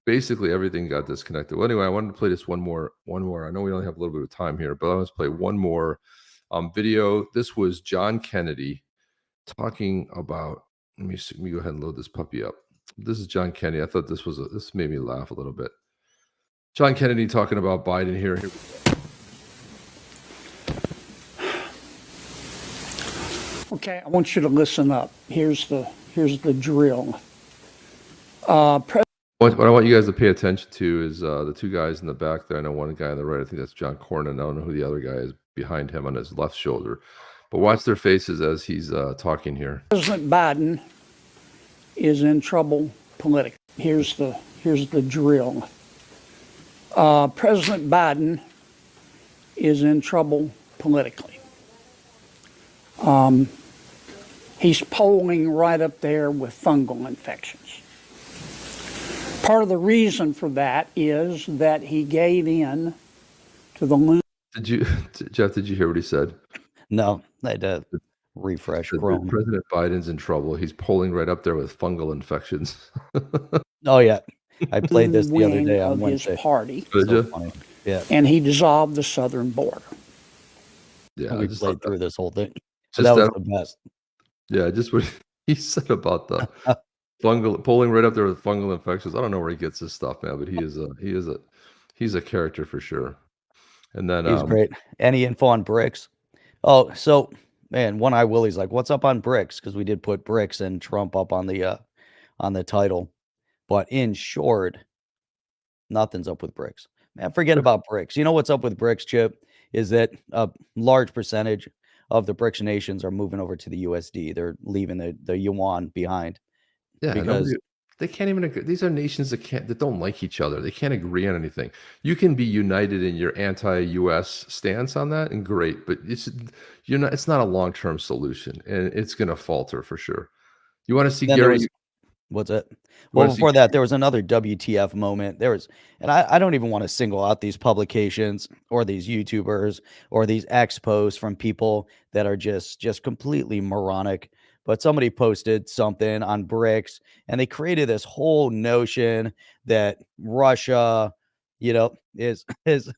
Basically, everything got disconnected. Well, anyway, I wanted to play this one more. I know we only have a little bit of time here, but I want to play one more video. This was John Kennedy talking about. Let me go ahead and load this puppy up. This is John Kennedy. I thought this made me laugh a little bit. John Kennedy talking about Biden here. Here we go. Okay, I want you to listen up. Here's the drill. What I want you guys to pay attention to is the two guys in the back there. I know one guy on the right. I think that's John Cornyn. I don't know who the other guy is behind him on his left shoulder. But watch their faces as he's talking here. President Biden is in trouble politically. Here's the drill. President Biden is in trouble politically. He's polling right up there with fungal infections. Part of the reason for that is that he gave in to the Jeff, did you hear what he said? No, I had to refresh Chrome. President Biden's in trouble. He's polling right up there with fungal infections. Oh yeah, I played this the other day on Wednesday. His party. So funny. Yeah, and he dissolved the southern border. Yeah, we played through this whole thing. Just that was the best. Yeah, just what he said about the fungal polling right up there with fungal infections. I don't know where he gets this stuff, man, but he's a character for sure. And then he's great. Any info on BRICS? Oh, so man, One Eye Willie's like, "What's up on BRICS?" Because we did put BRICS and Trump up on the title, but in short, nothing's up with BRICS. Man, forget about BRICS. You know what's up with BRICS, Chip? Is that a large percentage of the BRICS nations are moving over to the USD. They're leaving the yuan behind. Yeah, because They can't even agree. These are nations that don't like each other. They can't agree on anything. You can be united in your anti-US stance on that, and great, but it's not a long-term solution, and it's going to falter for sure. You want to see Then there Gary? was what's it? You Well, want to see before that, there was another WTF moment. There was, and I don't even want to single out these publications or these YouTubers or these X posts from people that are just completely moronic. But somebody posted something on BRICS, and they created this whole notion that Russia, is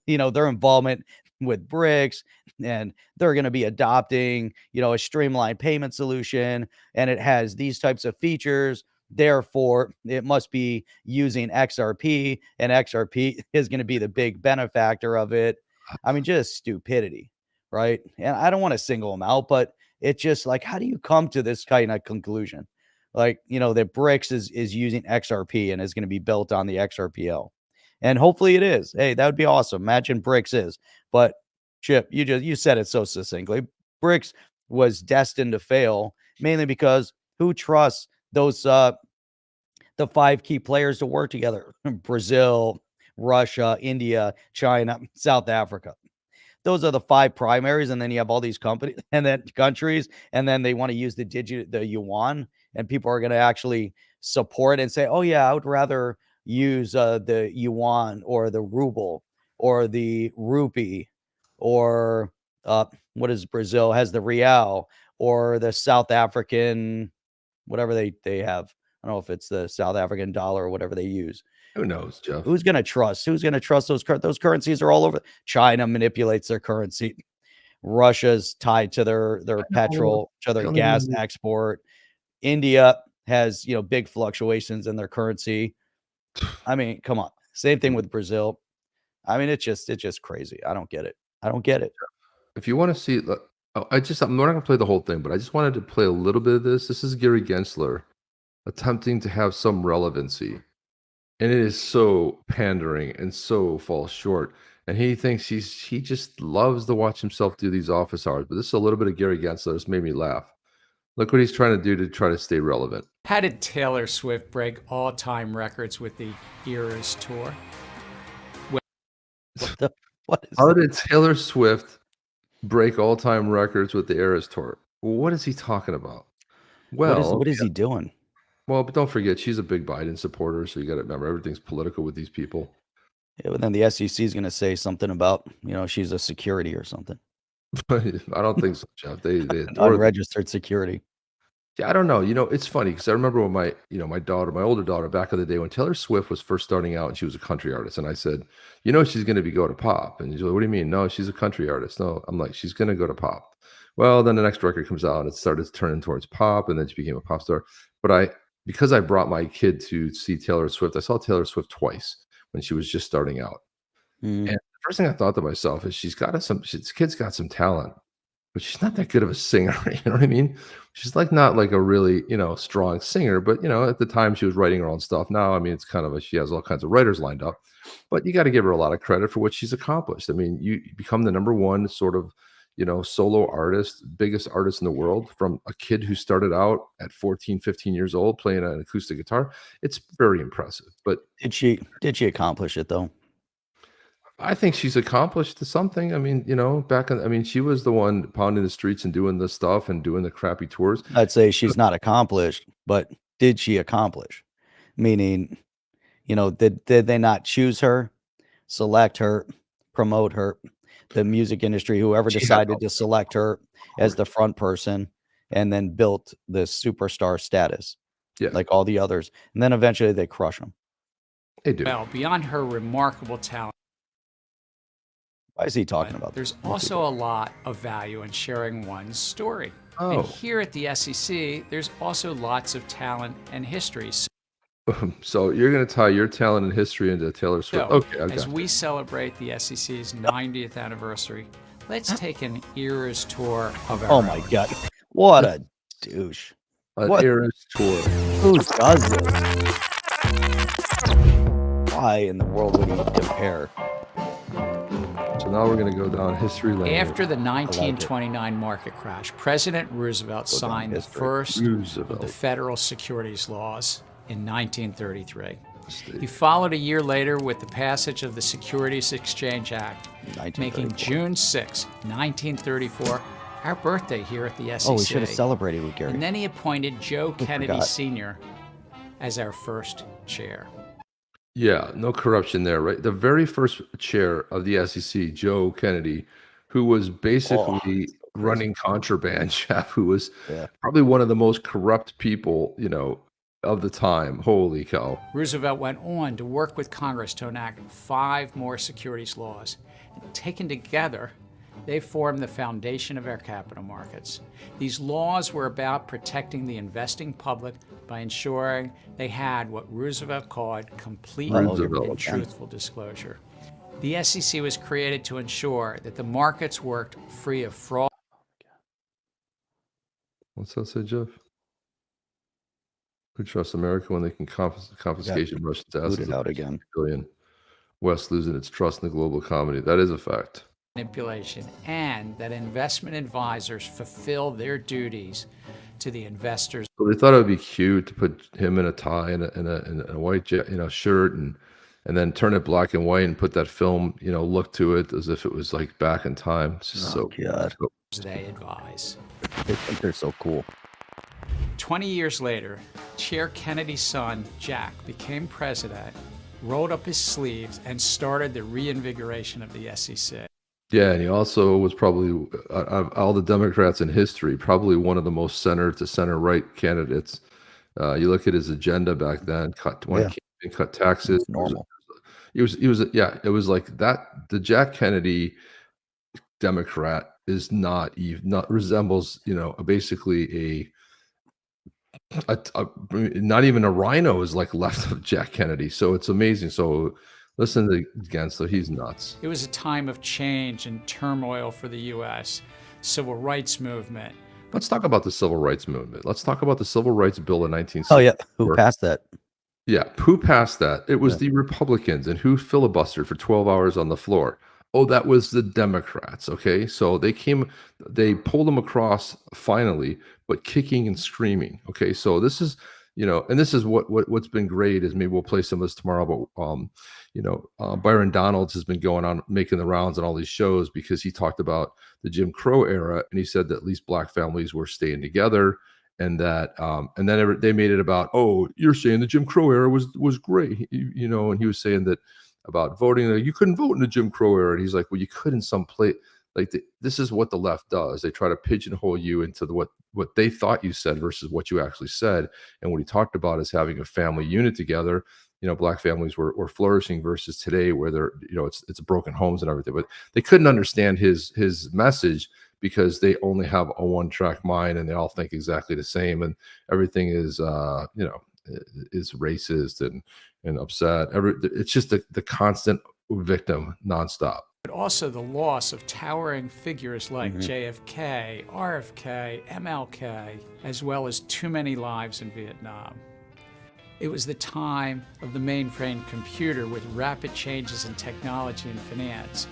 their involvement with BRICS, and they're going to be adopting, a streamlined payment solution, and it has these types of features. Therefore, it must be using XRP, and XRP is going to be the big benefactor of it. I mean, just stupidity, right? And I don't want to single them out, but it's just like, how do you come to this kind of conclusion? Like, that BRICS is using XRP and is going to be built on the XRPL. And hopefully it is. Hey, that would be awesome. Imagine BRICS is. But Chip, you said it so succinctly. BRICS was destined to fail, mainly because who trusts those the 5 key players to work together? Brazil, Russia, India, China, South Africa. Those are the 5 primaries, and then you have all these companies and then countries, and then they want to use the yuan, and people are going to actually support and say, oh yeah, I would rather use the yuan or the ruble or the rupee, or what is Brazil has the real, or the South African, whatever they have. I don't know if it's the South African dollar or whatever they use. Who knows, Jeff? Who's going to trust? Who's going to trust those currencies are all over. China manipulates their currency. Russia's tied to their petrol, to their gas export. India has, big fluctuations in their currency. I mean, come on. Same thing with Brazil. I mean, it's just crazy. I don't get it. I don't get it. If you want to see, I'm not going to play the whole thing, but I just wanted to play a little bit of this. This is Gary Gensler attempting to have some relevancy. And it is so pandering and so falls short. And he thinks he just loves to watch himself do these office hours. But this is a little bit of Gary Gensler. This made me laugh. Look what he's trying to do to try to stay relevant. How did Taylor Swift break all-time records with the Eras tour? How did Taylor Swift break all-time records with the Eras tour? What is he talking about? Well, what is he doing? Well, but don't forget, she's a big Biden supporter, so you got to remember everything's political with these people. Yeah, but then the SEC is going to say something about, she's a security or something. I don't think so, Jeff. They unregistered security. Yeah, I don't know. It's funny because I remember when my older daughter, back in the day when Taylor Swift was first starting out and she was a country artist, and I said, she's going to go to pop, and she's like, what do you mean? No, she's a country artist. No, I'm like, she's going to go to pop. Well, then the next record comes out and it started turning towards pop, and then she became a pop star. But because I brought my kid to see Taylor Swift, I saw Taylor Swift twice when she was just starting out. And the first thing I thought to myself is this kid's got some talent, but she's not that good of a singer. You know what I mean? She's not like a really, strong singer, but at the time she was writing her own stuff. Now, I mean, it's kind of she has all kinds of writers lined up, but you got to give her a lot of credit for what she's accomplished. I mean, you become the #1 sort of, solo artist, biggest artist in the world, from a kid who started out at 14, 15 years old playing an acoustic guitar. It's very impressive. But did she accomplish it though? I think she's accomplished something. I mean, she was the one pounding the streets and doing the stuff and doing the crappy tours. I'd say she's not accomplished, but did she accomplish? Meaning, did they not choose her, select her, promote her? The music industry, whoever decided to select her as the front person, and then built the superstar status, like all the others, and then eventually they crush them. They do. Well, beyond her remarkable talent, why is he talking about there's this? also a lot of value in sharing one's story. Oh. And here at the SEC, there's also lots of talent and history. So you're going to tie your talent and history into Taylor Swift. So, okay. as we celebrate the SEC's 90th anniversary, let's take an Eras tour of our Oh my God. What a douche. An Eras tour. Who does this? Why in the world would he compare? So now we're going to go down history lane. After the 1929 market crash, President Roosevelt signed the first of the federal securities laws, in 1933. State. He followed a year later with the passage of the Securities Exchange Act, making 1934. June 6, 1934, our birthday here at the SEC. Oh, we should have celebrated with Gary. And then he appointed Joe Kennedy forgot. Sr. as our first chair. Yeah, no corruption there, right? The very first chair of the SEC, Joe Kennedy, who was basically running contraband, Jeff, who was probably one of the most corrupt people, of the time. Holy cow. Roosevelt went on to work with Congress to enact 5 more securities laws. And taken together, they formed the foundation of our capital markets. These laws were about protecting the investing public by ensuring they had what Roosevelt called complete and truthful disclosure. The SEC was created to ensure that the markets worked free of fraud. What's that say, Jeff? Who trusts America when they can confiscation Russian assets? It out again. Billion. West losing its trust in the global economy. That is a fact. Manipulation, and that investment advisors fulfill their duties to the investors. So they thought it would be cute to put him in a tie and a white shirt and then turn it black and white and put that film look to it as if it was like back in time. It's just God. They advise. They think they're so cool. 20 years later, Chair Kennedy's son, Jack, became president, rolled up his sleeves, and started the reinvigoration of the SEC. Yeah, and he also was probably, of all the Democrats in history, probably one of the most center to center right candidates. You look at his agenda back then, cut taxes. Normal. It was like that. The Jack Kennedy Democrat is not resembles, basically not even a rhino is like left of Jack Kennedy. So it's amazing. So listen to again. So he's nuts. It was a time of change and turmoil for the U.S. Civil rights movement. Let's talk about the civil rights movement. Let's talk about the Civil Rights Bill in 1964. Oh, yeah. Who passed that? Yeah. Who passed that? It was the Republicans. And who filibustered for 12 hours on the floor? Oh, that was the Democrats. Okay. So they pulled them across finally, but kicking and screaming. Okay. So this is, and this is what's been great is maybe we'll play some of this tomorrow, but Byron Donalds has been going on making the rounds on all these shows because he talked about the Jim Crow era and he said that at least black families were staying together and that and then they made it about, oh, you're saying the Jim Crow era was great, and he was saying that about voting, you couldn't vote in the Jim Crow era, and he's like, well, you could in some place. Like this is what the left does. They try to pigeonhole you into what they thought you said versus what you actually said. And what he talked about is having a family unit together. Black families were flourishing versus today where they're, it's broken homes and everything. But they couldn't understand his message because they only have a one-track mind and they all think exactly the same. And everything is, is racist and upset. It's just the constant victim nonstop. But also the loss of towering figures like JFK, RFK, MLK, as well as too many lives in Vietnam. It was the time of the mainframe computer with rapid changes in technology and finance.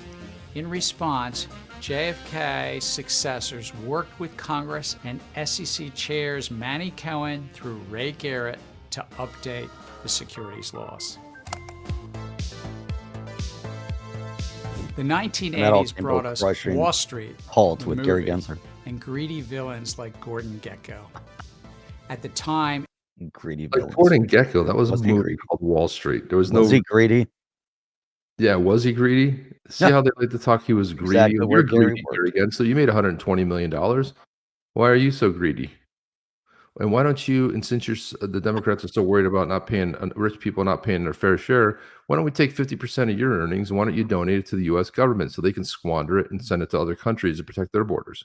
In response, JFK's successors worked with Congress and SEC chairs Manny Cohen through Ray Garrett to update the securities laws. The 1980s brought us Wall Street, Halt with Gary Gensler, and greedy villains like Gordon Gekko. At the time, greedy villains. Gordon Gekko, that was a movie called Wall Street. There was no. Was he greedy? Yeah, was he greedy? See how they like to talk? He was greedy. Exactly You're greedy, Gary Gensler. So you made $120 million. Why are you so greedy? And why don't you, and since the Democrats are so worried about not paying rich people not paying their fair share, why don't we take 50% of your earnings and why don't you donate it to the U.S. government so they can squander it and send it to other countries to protect their borders?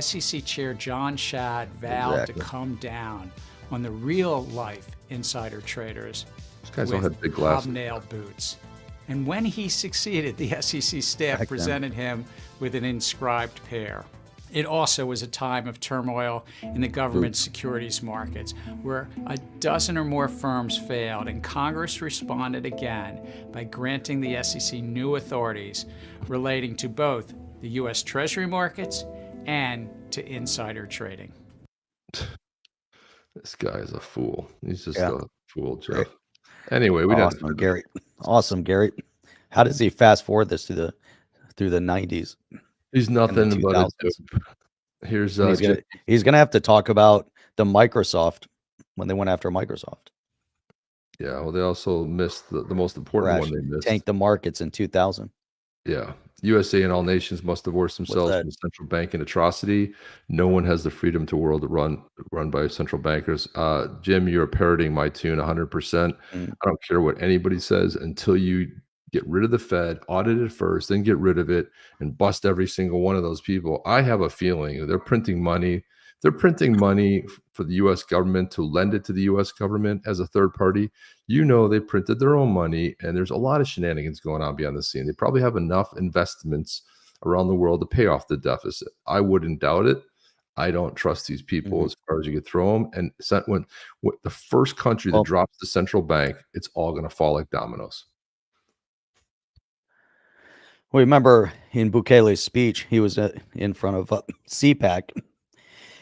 SEC Chair John Shad vowed to come down on the real-life insider traders with big glasses, hobnail boots. And when he succeeded, the SEC staff presented him with an inscribed pair. It also was a time of turmoil in the government securities markets, where a dozen or more firms failed, and Congress responded again by granting the SEC new authorities relating to both the U.S. Treasury markets and to insider trading. This guy is a fool. He's just fool, Jeff. Anyway, we don't. Awesome, Gary. Awesome, Gary. How does he fast forward this through the 90s He's and the nothing but a 2000s? dope. Here's And he's gonna have to talk about the Microsoft when they went after Microsoft. yeah. Well, they also missed the most important one they missed. Tanked the markets in 2000. Yeah. USA and all nations must divorce themselves that? from the central banking atrocity. No one has the freedom to world run by central bankers. Jim, you're parroting my tune 100%. Mm. I don't care what anybody says until you get rid of the Fed, audit it first, then get rid of it and bust every single one of those people. I have a feeling they're printing money. They're printing money for the U.S. government to lend it to the U.S. government as a third party. You know, they printed their own money, and there's a lot of shenanigans going on behind the scene. They probably have enough investments around the world to pay off the deficit. I wouldn't doubt it. I don't trust these people as far as you could throw them. And when the first country that drops the central bank, it's all going to fall like dominoes. We remember in Bukele's speech, he was in front of CPAC,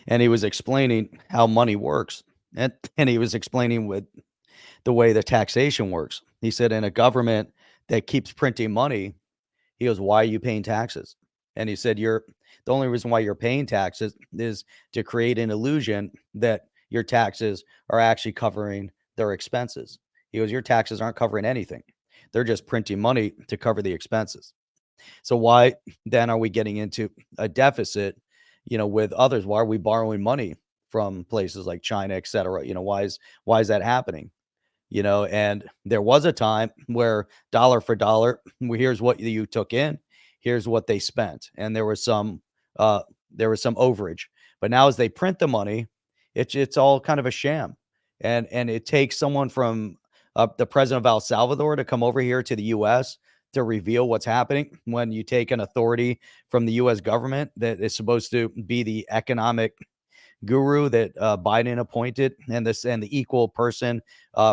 and he was explaining how money works, and he was explaining with the way the taxation works. He said, in a government that keeps printing money, he goes, "Why are you paying taxes?" And he said, the only reason why you're paying taxes is to create an illusion that your taxes are actually covering their expenses. He goes, "Your taxes aren't covering anything. They're just printing money to cover the expenses. So why then are we getting into a deficit, with others? Why are we borrowing money from places like China, et cetera? Why is that happening? And there was a time where dollar for dollar, here's what you took in, here's what they spent. And there was some overage. But now as they print the money, it's all kind of a sham. And it takes someone from the president of El Salvador to come over here to the U.S. to reveal what's happening when you take an authority from the U.S. government that is supposed to be the economic guru that Biden appointed, and the equal person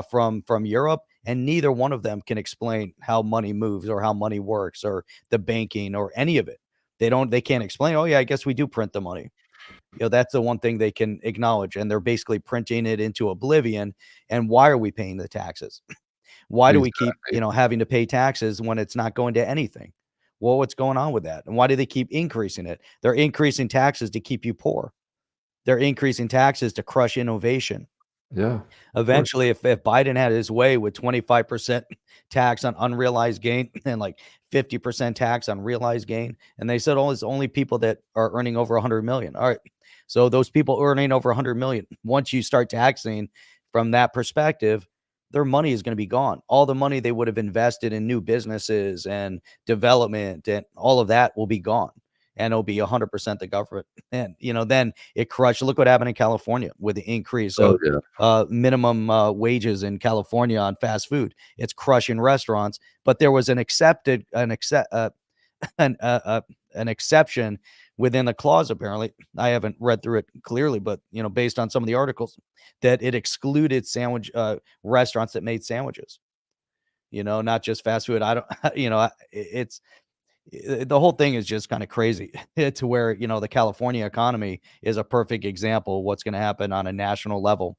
from Europe, and neither one of them can explain how money moves or how money works or the banking or any of it. They can't explain. Oh yeah, I guess we do print the money. That's the one thing they can acknowledge, and they're basically printing it into oblivion. And why are we paying the taxes? Why do we keep, having to pay taxes when it's not going to anything? Well, what's going on with that? And why do they keep increasing it? They're increasing taxes to keep you poor. They're increasing taxes to crush innovation. Yeah. Eventually, if Biden had his way with 25% tax on unrealized gain and like 50% tax on realized gain, and they said, it's only people that are earning over 100 million. All right. So those people earning over 100 million, once you start taxing from that perspective, their money is going to be gone. All the money they would have invested in new businesses and development and all of that will be gone. And it'll be 100% the government. And, then it crushed. Look what happened in California with the increase of minimum wages in California on fast food. It's crushing restaurants. But there was an exception within the clause, apparently. I haven't read through it clearly, but, based on some of the articles, that it excluded sandwich restaurants that made sandwiches, not just fast food. I don't, it's the whole thing is just kind of crazy to where, the California economy is a perfect example of what's going to happen on a national level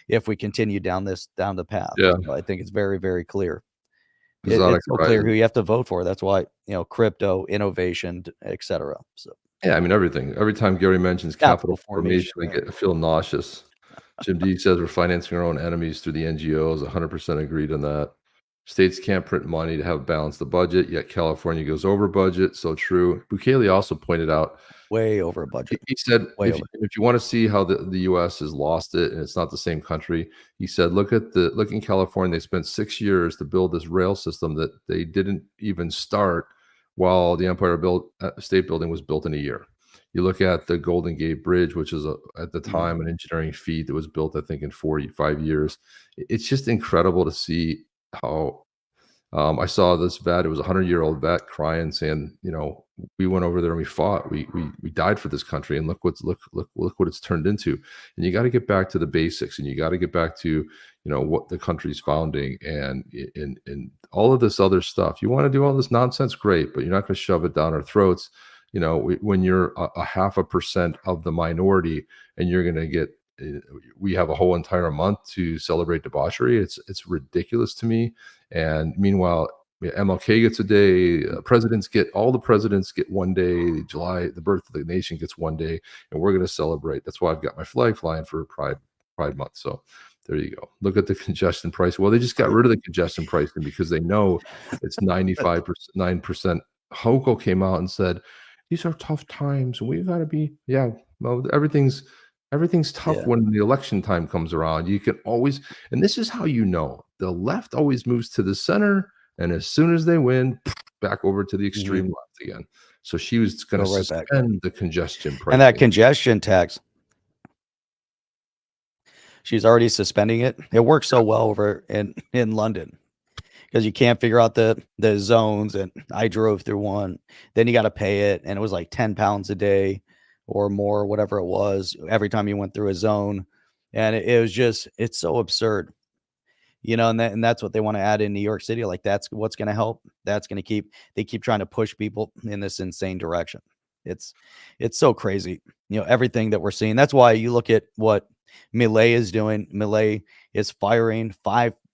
if we continue down the path. Yeah. So I think it's very, very clear. It's so clear who you have to vote for. That's why, crypto, innovation, etc. So yeah, I mean, everything. Every time Gary mentions capital formation, I feel nauseous. Jim D says we're financing our own enemies through the NGOs. 100% agreed on that. States can't print money to have balance the budget, yet California goes over budget. So true. Bukele also pointed out way over budget. He said, if you want to see how the U.S. has lost it and it's not the same country, he said, look in California. They spent 6 years to build this rail system that they didn't even start while the Empire State Building was built in a year. You look at the Golden Gate Bridge, which is at the time an engineering feat that was built, I think, in 45 years. It's just incredible to see how I saw this vet. It was a 100-year-old vet crying, saying, we went over there and we fought. We died for this country, and look what it's turned into. And you got to get back to the basics, and you got to get back to what the country's founding and all of this other stuff. You want to do all this nonsense, great, but you're not going to shove it down our throats. When you're a 0.5% of the minority, and you're going to get we have a whole entire month to celebrate debauchery. It's ridiculous to me. And meanwhile, MLK gets a day. All the presidents get one day. July, the birth of the nation, gets one day, and we're going to celebrate. That's why I've got my flag flying for Pride Month. So there you go. Look at the congestion price. Well, they just got rid of the congestion pricing because they know it's 9%. Hochul came out and said, "These are tough times. We've got to be." Yeah, well, everything's tough when the election time comes around. You can always, and this is how you know the left always moves to the center. And as soon as they win, back over to the extreme left again. So she was going to suspend the congestion pricing. And that congestion tax, she's already suspending it. It works so well over in London because you can't figure out the zones. And I drove through one. Then you got to pay it. And it was like £10 a day or more, whatever it was, every time you went through a zone. And it was just, it's so absurd. And that's what they want to add in New York City. Like, that's what's going to help. That's going to they keep trying to push people in this insane direction. It's so crazy. Everything that we're seeing. That's why you look at what Millet is doing. Millet is firing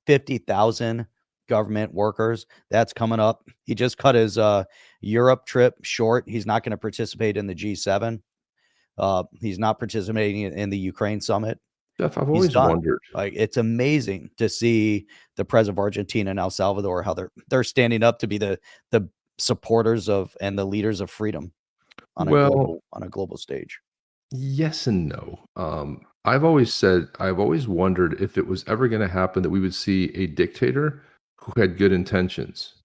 50,000 government workers. That's coming up. He just cut his Europe trip short. He's not going to participate in the G7. He's not participating in the Ukraine summit. Jeff, I've always wondered. Like, it's amazing to see the president of Argentina and El Salvador, how they're standing up to be the supporters of and the leaders of freedom on a global stage. Yes and no. I've always wondered if it was ever going to happen that we would see a dictator who had good intentions.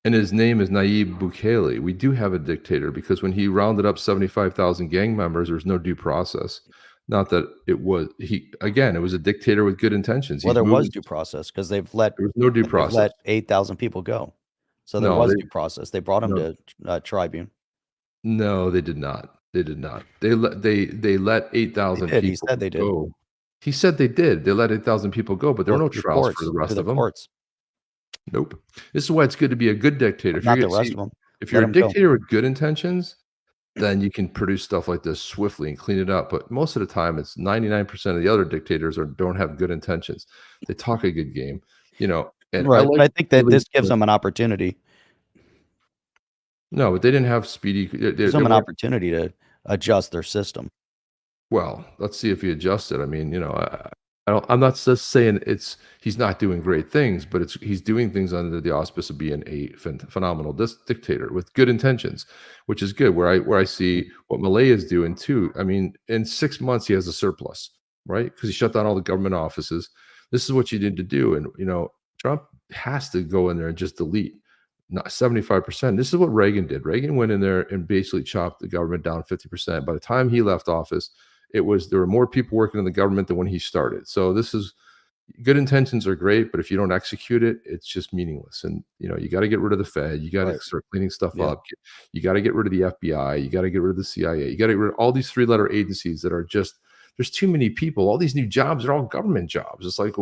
And his name is Nayib Bukele. We do have a dictator because when he rounded up 75,000 gang members, there was no due process. Not that it was it was a dictator with good intentions. Well, there was due process because there was no due process. Let 8,000 people go. So there was due process. They brought him to tribune. No, they did not. They did not. They let 8,000 people He said they did. go. He said they did. They let 8,000 people go, but there were no trials for the rest of them. Courts. Nope. This is why it's good to be a good dictator. Not the rest of them. If you're a dictator with good intentions, then you can produce stuff like this swiftly and clean it up. But most of the time, it's 99% of the other dictators don't have good intentions. They talk a good game, And right. But I think that this gives them an opportunity. No, but they didn't have speedy. Gives them an opportunity to adjust their system. Well, let's see if he adjusts it. I mean, I'm not just saying he's not doing great things, but he's doing things under the auspice of being a phenomenal dictator with good intentions, which is good. Where I see what Millet is doing too. I mean, in 6 months he has a surplus, right? Because he shut down all the government offices. This is what you need to do, and Trump has to go in there and just delete. Not 75%. This is what Reagan did. Reagan went in there and basically chopped the government down 50%. By the time he left office, there were more people working in the government than when he started. So this is good intentions are great, but if you don't execute it, it's just meaningless. And you got to get rid of the Fed. You got to start cleaning stuff up. You got to get rid of the FBI. You got to get rid of the CIA. You got to get rid of all these 3-letter agencies that are just. There's too many people. All these new jobs are all government jobs. It's like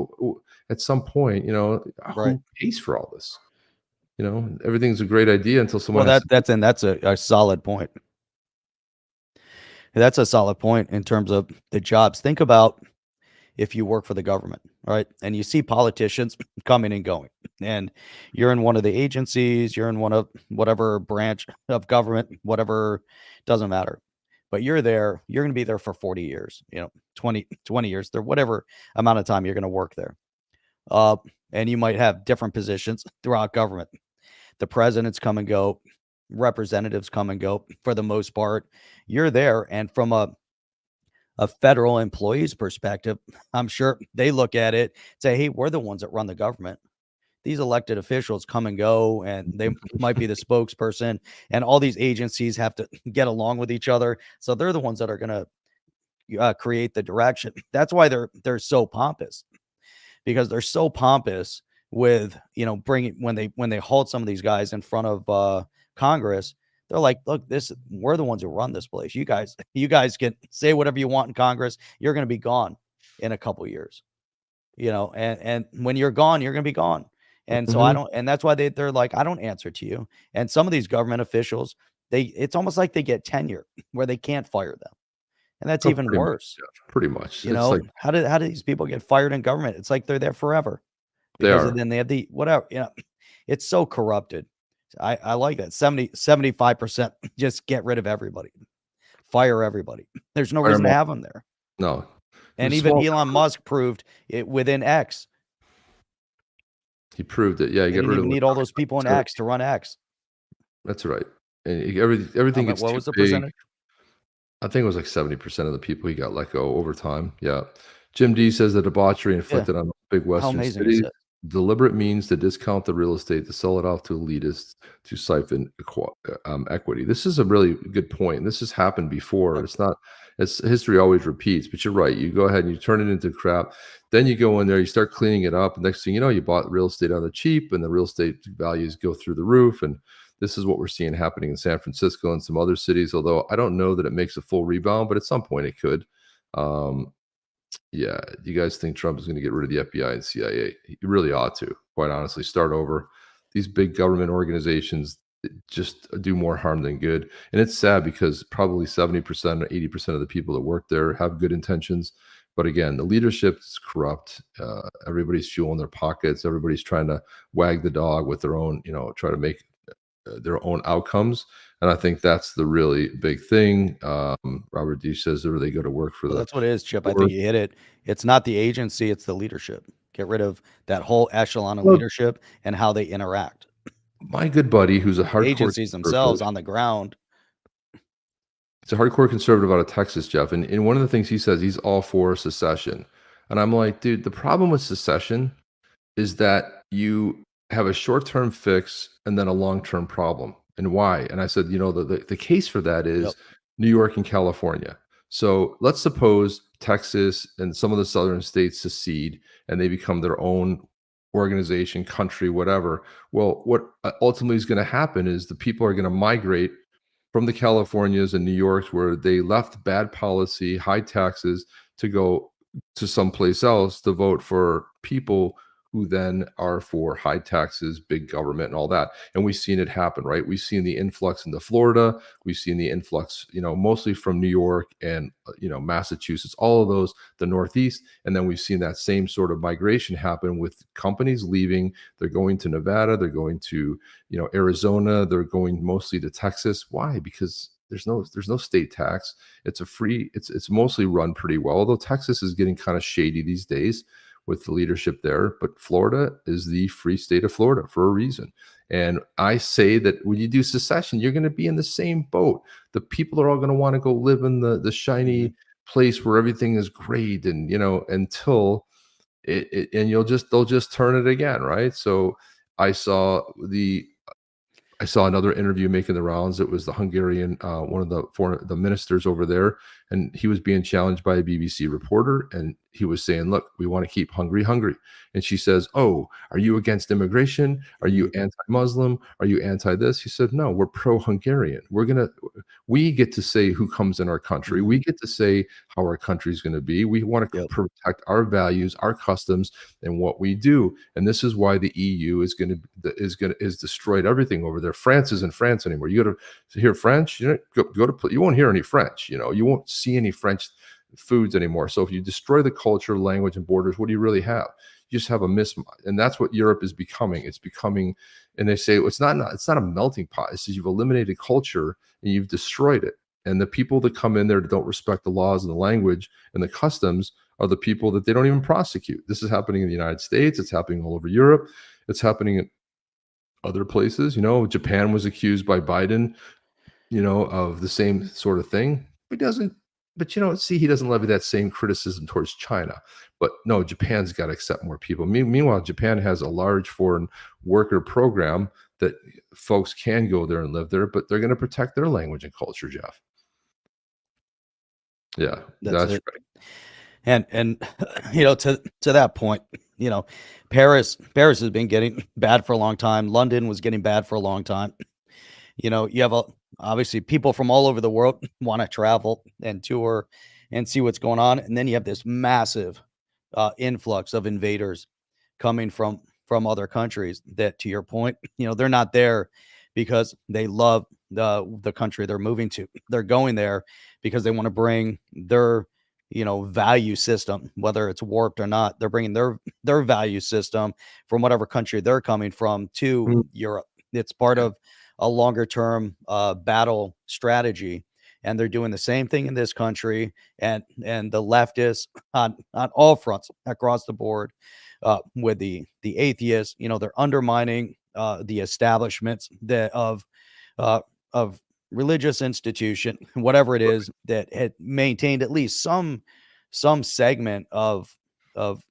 at some point, who pays for all this? Everything's a great idea until someone. Well, that's a solid point. That's a solid point in terms of the jobs. Think about if you work for the government, right? And you see politicians coming and going, and you're in one of the agencies, you're in one of whatever branch of government, whatever, doesn't matter. But you're there, you're going to be there for 40 years, 20 years there, whatever amount of time you're going to work there. And you might have different positions throughout government. The presidents come and go, representatives come and go. For the most part, you're there. And from a federal employee's perspective, I'm sure they look at it, say, hey, we're the ones that run the government. These elected officials come and go, and they might be the spokesperson, and all these agencies have to get along with each other. So they're the ones that are going to create the direction. That's why they're so pompous, because they're so pompous with, bringing, when they halt some of these guys in front of Congress, they're like, look, we're the ones who run this place. You guys can say whatever you want in Congress. You're going to be gone in a couple years, and when you're gone, you're going to be gone. And so and that's why they're like, I don't answer to you. And some of these government officials, it's almost like they get tenure where they can't fire them. And that's Oh, even pretty much, worse. yeah, pretty much. You It's know, like how do these people get fired in government? It's like they're there forever they because are. then they have the whatever, it's so corrupted. I like that 75% just get rid of everybody, fire everybody. There's no Fire reason 'em to all. have them there. No. And These even small Elon Musk proved it within X. He proved it. Yeah, you They get didn't rid of even like need all those people in 90%. X to run X. That's right. And everything gets What too was the big. percentage? I think it was like 70% of the people he got let go over time. Yeah. Jim D says the debauchery Yeah. inflicted on big How Western amazing is cities, it? deliberate means to discount the real estate, to sell it off to elitists, to siphon equity. This is a really good point. This has happened before. It's history always repeats, but you're right. You go ahead and you turn it into crap. Then you go in there, you start cleaning it up. Next thing you know, you bought real estate on the cheap and the real estate values go through the roof. And this is what we're seeing happening in San Francisco and some other cities, although I don't know that it makes a full rebound, but at some point it could. Yeah, you guys think Trump is going to get rid of the FBI and CIA? He really ought to, quite honestly, start over. These big government organizations just do more harm than good. And it's sad because probably 70% or 80% of the people that work there have good intentions. But again, the leadership is corrupt. Everybody's fueling their pockets. Everybody's trying to wag the dog with their own, try to make their own outcomes. And I think that's the really big thing. Robert D says that they go to work for Well, the that's what it is, Chip. I think you hit it. It's not the agency, it's the leadership. Get rid of that whole echelon of Well, leadership and how they interact. my good buddy, who's a The hardcore agencies themselves conservative, on the ground. he's a hardcore conservative out of Texas, Jeff. And one of the things he says, he's all for secession. And I'm like, dude, the problem with secession is that you have a short-term fix and then a long-term problem. And why? And I said, the case for that is Yep. New York and California. So let's suppose Texas and some of the southern states secede and they become their own organization, country, whatever. Well, what ultimately is going to happen is the people are going to migrate from the Californias and New Yorks where they left bad policy, high taxes, to go to someplace else to vote for people who then are for high taxes, big government, and all that. And we've seen it happen, right? We've seen the influx into Florida. We've seen the influx, mostly from New York and, Massachusetts, all of those, the Northeast. And then we've seen that same sort of migration happen with companies leaving. They're going to Nevada. They're going to, Arizona. They're going mostly to Texas. Why? Because there's no state tax. It's it's mostly run pretty well, although Texas is getting kind of shady these days with the leadership there. But Florida is the free state of Florida for a reason. And I say that when you do secession, you're going to be in the same boat. The people are all going to want to go live in the shiny place where everything is great, and until and they'll just turn it again, right? So I saw another interview making the rounds. It was the Hungarian, one of the ministers over there, and he was being challenged by a BBC reporter, and he was saying, "Look, we want to keep Hungary hungry." And she says, "Oh, are you against immigration? Are you anti-Muslim? Are you anti this?" He said, "No, we're pro-Hungarian. We get to say who comes in our country. We get to say how our country is going to be. We want to protect our values, our customs, and what we do. And this is why the EU is destroyed everything over there. France isn't France anymore. You go to hear French, you won't hear any French. You won't see any French foods anymore. So if you destroy the culture, language, and borders, what do you really have? You just have a mismatch, and that's what Europe is becoming. It's becoming, and they say it's not a melting pot. It's just you've eliminated culture and you've destroyed it. And the people that come in there that don't respect the laws and the language and the customs are the people that they don't even prosecute. This is happening in the United States. It's happening all over Europe. It's happening in other places. Japan was accused by Biden, of the same sort of thing. He doesn't. But he doesn't levy that same criticism towards China. But no, Japan's got to accept more people. Meanwhile, Japan has a large foreign worker program that folks can go there and live there, but they're going to protect their language and culture, Jeff. Yeah, that's it. right. And to that point, Paris has been getting bad for a long time. London was getting bad for a long time. You have obviously people from all over the world want to travel and tour and see what's going on. And then you have this massive influx of invaders coming from other countries that, to your point, they're not there because they love the country they're moving to. They're going there because they want to bring their value system, whether it's warped or not. They're bringing their value system from whatever country they're coming from to Europe. It's part of a longer term battle strategy, and they're doing the same thing in this country. And the leftists on all fronts across the board, with the atheists, they're undermining the establishments of religious institution, whatever it is, that had maintained at least some segment of but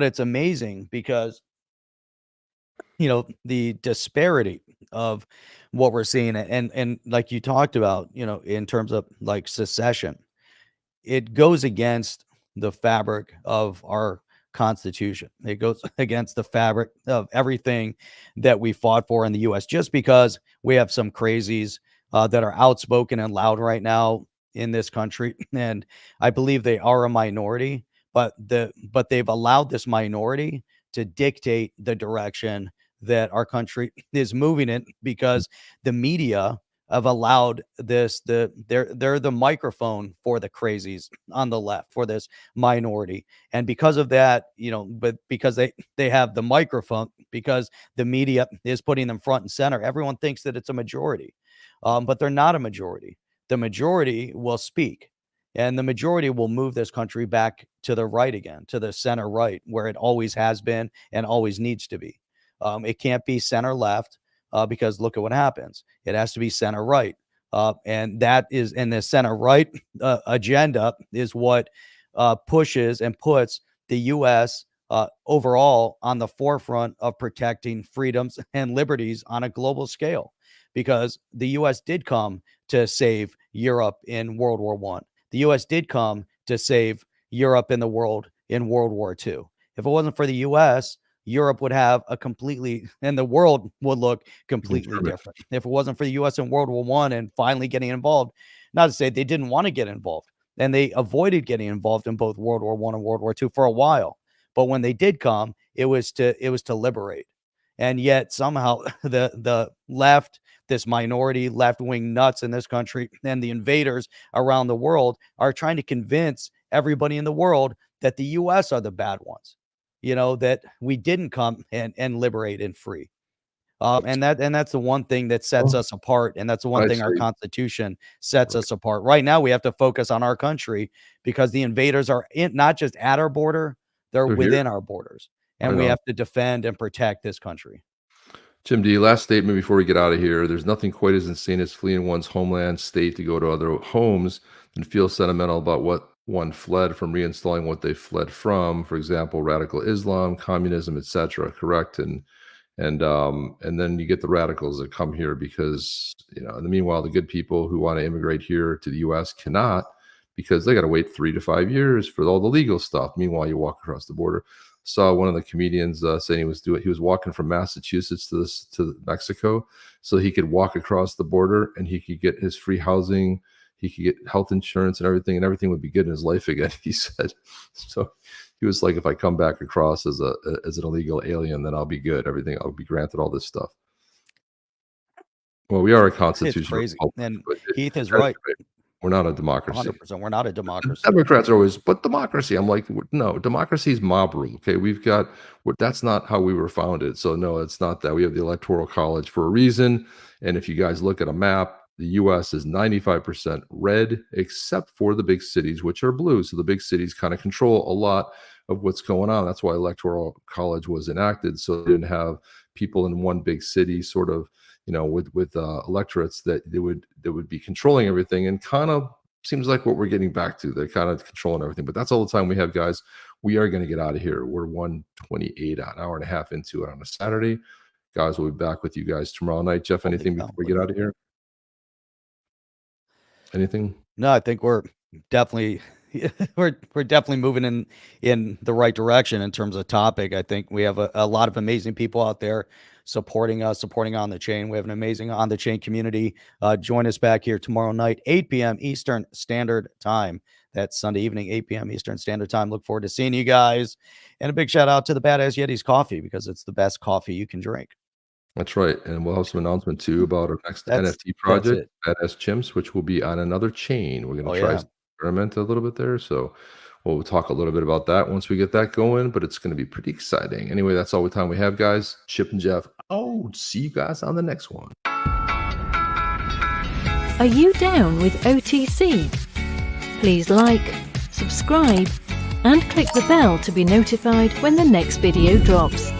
it's amazing because the disparity of what we're seeing, and like you talked about, in terms of like secession, it goes against the fabric of our Constitution. It goes against the fabric of everything that we fought for in the U.S. Just because we have some crazies that are outspoken and loud right now in this country, and I believe they are a minority, but they've allowed this minority to dictate the direction that our country is moving in, because the media have allowed this. They're the microphone for the crazies on the left, for this minority, and because of that, but because they have the microphone, because the media is putting them front and center, everyone thinks that it's a majority, but they're not a majority. The majority will speak, and the majority will move this country back to the right again, to the center right, where it always has been and always needs to be. It can't be center left, because look at what happens. It has to be center right. And that is in the center right agenda is what pushes and puts the U.S. Overall on the forefront of protecting freedoms and liberties on a global scale, because the U.S. did come to save Europe in World War I. The U.S. did come to save Europe in the world in World War II. If it wasn't for the U.S., Europe would have and the world would look completely different. If it wasn't for the U.S. in World War I and finally getting involved, not to say they didn't want to get involved, and they avoided getting involved in both World War I and World War II for a while. But when they did come, it was to liberate. And yet somehow the left, this minority left-wing nuts in this country, and the invaders around the world are trying to convince everybody in the world that the U.S. are the bad ones. That we didn't come and liberate and free. And that's the one thing that sets us apart. And that's the one thing our Constitution sets us apart. Right now, we have to focus on our country, because the invaders are not just at our border, they're within our borders. And we have to defend and protect this country. Jim D, last statement before we get out of here. There's nothing quite as insane as fleeing one's homeland state to go to other homes and feel sentimental about what one fled from, reinstalling what they fled from. For example, radical Islam, communism, etc. Correct? And then you get the radicals that come here because, in the meanwhile, the good people who want to immigrate here to the U.S. cannot, because they got to wait 3 to 5 years for all the legal stuff. Meanwhile, you walk across the border. Saw one of the comedians saying he was walking from Massachusetts to Mexico so he could walk across the border and he could get his free housing, he could get health insurance and everything would be good in his life again, he said. So he was like, if I come back across as an illegal alien, then I'll be good. I'll be granted all this stuff. Well, we are a constitutional It's crazy. And Heath is right. We're not a democracy. 100%. We're not a democracy. Democrats are always, but democracy. I'm like, no, democracy is mob rule. Okay, that's not how we were founded. So no, it's not that. We have the Electoral College for a reason. And if you guys look at a map, the U.S. is 95% red, except for the big cities, which are blue. So the big cities kind of control a lot of what's going on. That's why Electoral College was enacted. So they didn't have people in one big city sort of, with electorates that would be controlling everything, and kind of seems like what we're getting back to. They're kind of controlling everything, but that's all the time we have, guys. We are going to get out of here. We're 1:28, an hour and a half into it on a Saturday. Guys, we'll be back with you guys tomorrow night. Jeff, anything before we get out of here? Anything? No, I think we're definitely moving in the right direction in terms of topic. I think we have a lot of amazing people out there supporting us, supporting On the Chain. We have an amazing On the Chain community. Join us back here tomorrow night, 8 p.m. Eastern Standard Time. That's Sunday evening, 8 p.m. Eastern Standard Time. Look forward to seeing you guys. And a big shout out to the Badass YETIS coffee, because it's the best coffee you can drink. That's right. And we'll have some announcement too about our next That's NFT project, it. Badass Chimps, which will be on another chain. We're going to Oh, try yeah. to experiment a little bit there. So we'll talk a little bit about that once we get that going, but it's going to be pretty exciting. Anyway, that's all the time we have, guys. Chip and Jeff. Oh, see you guys on the next one. Are you down with OTC? Please like, subscribe, and click the bell to be notified when the next video drops.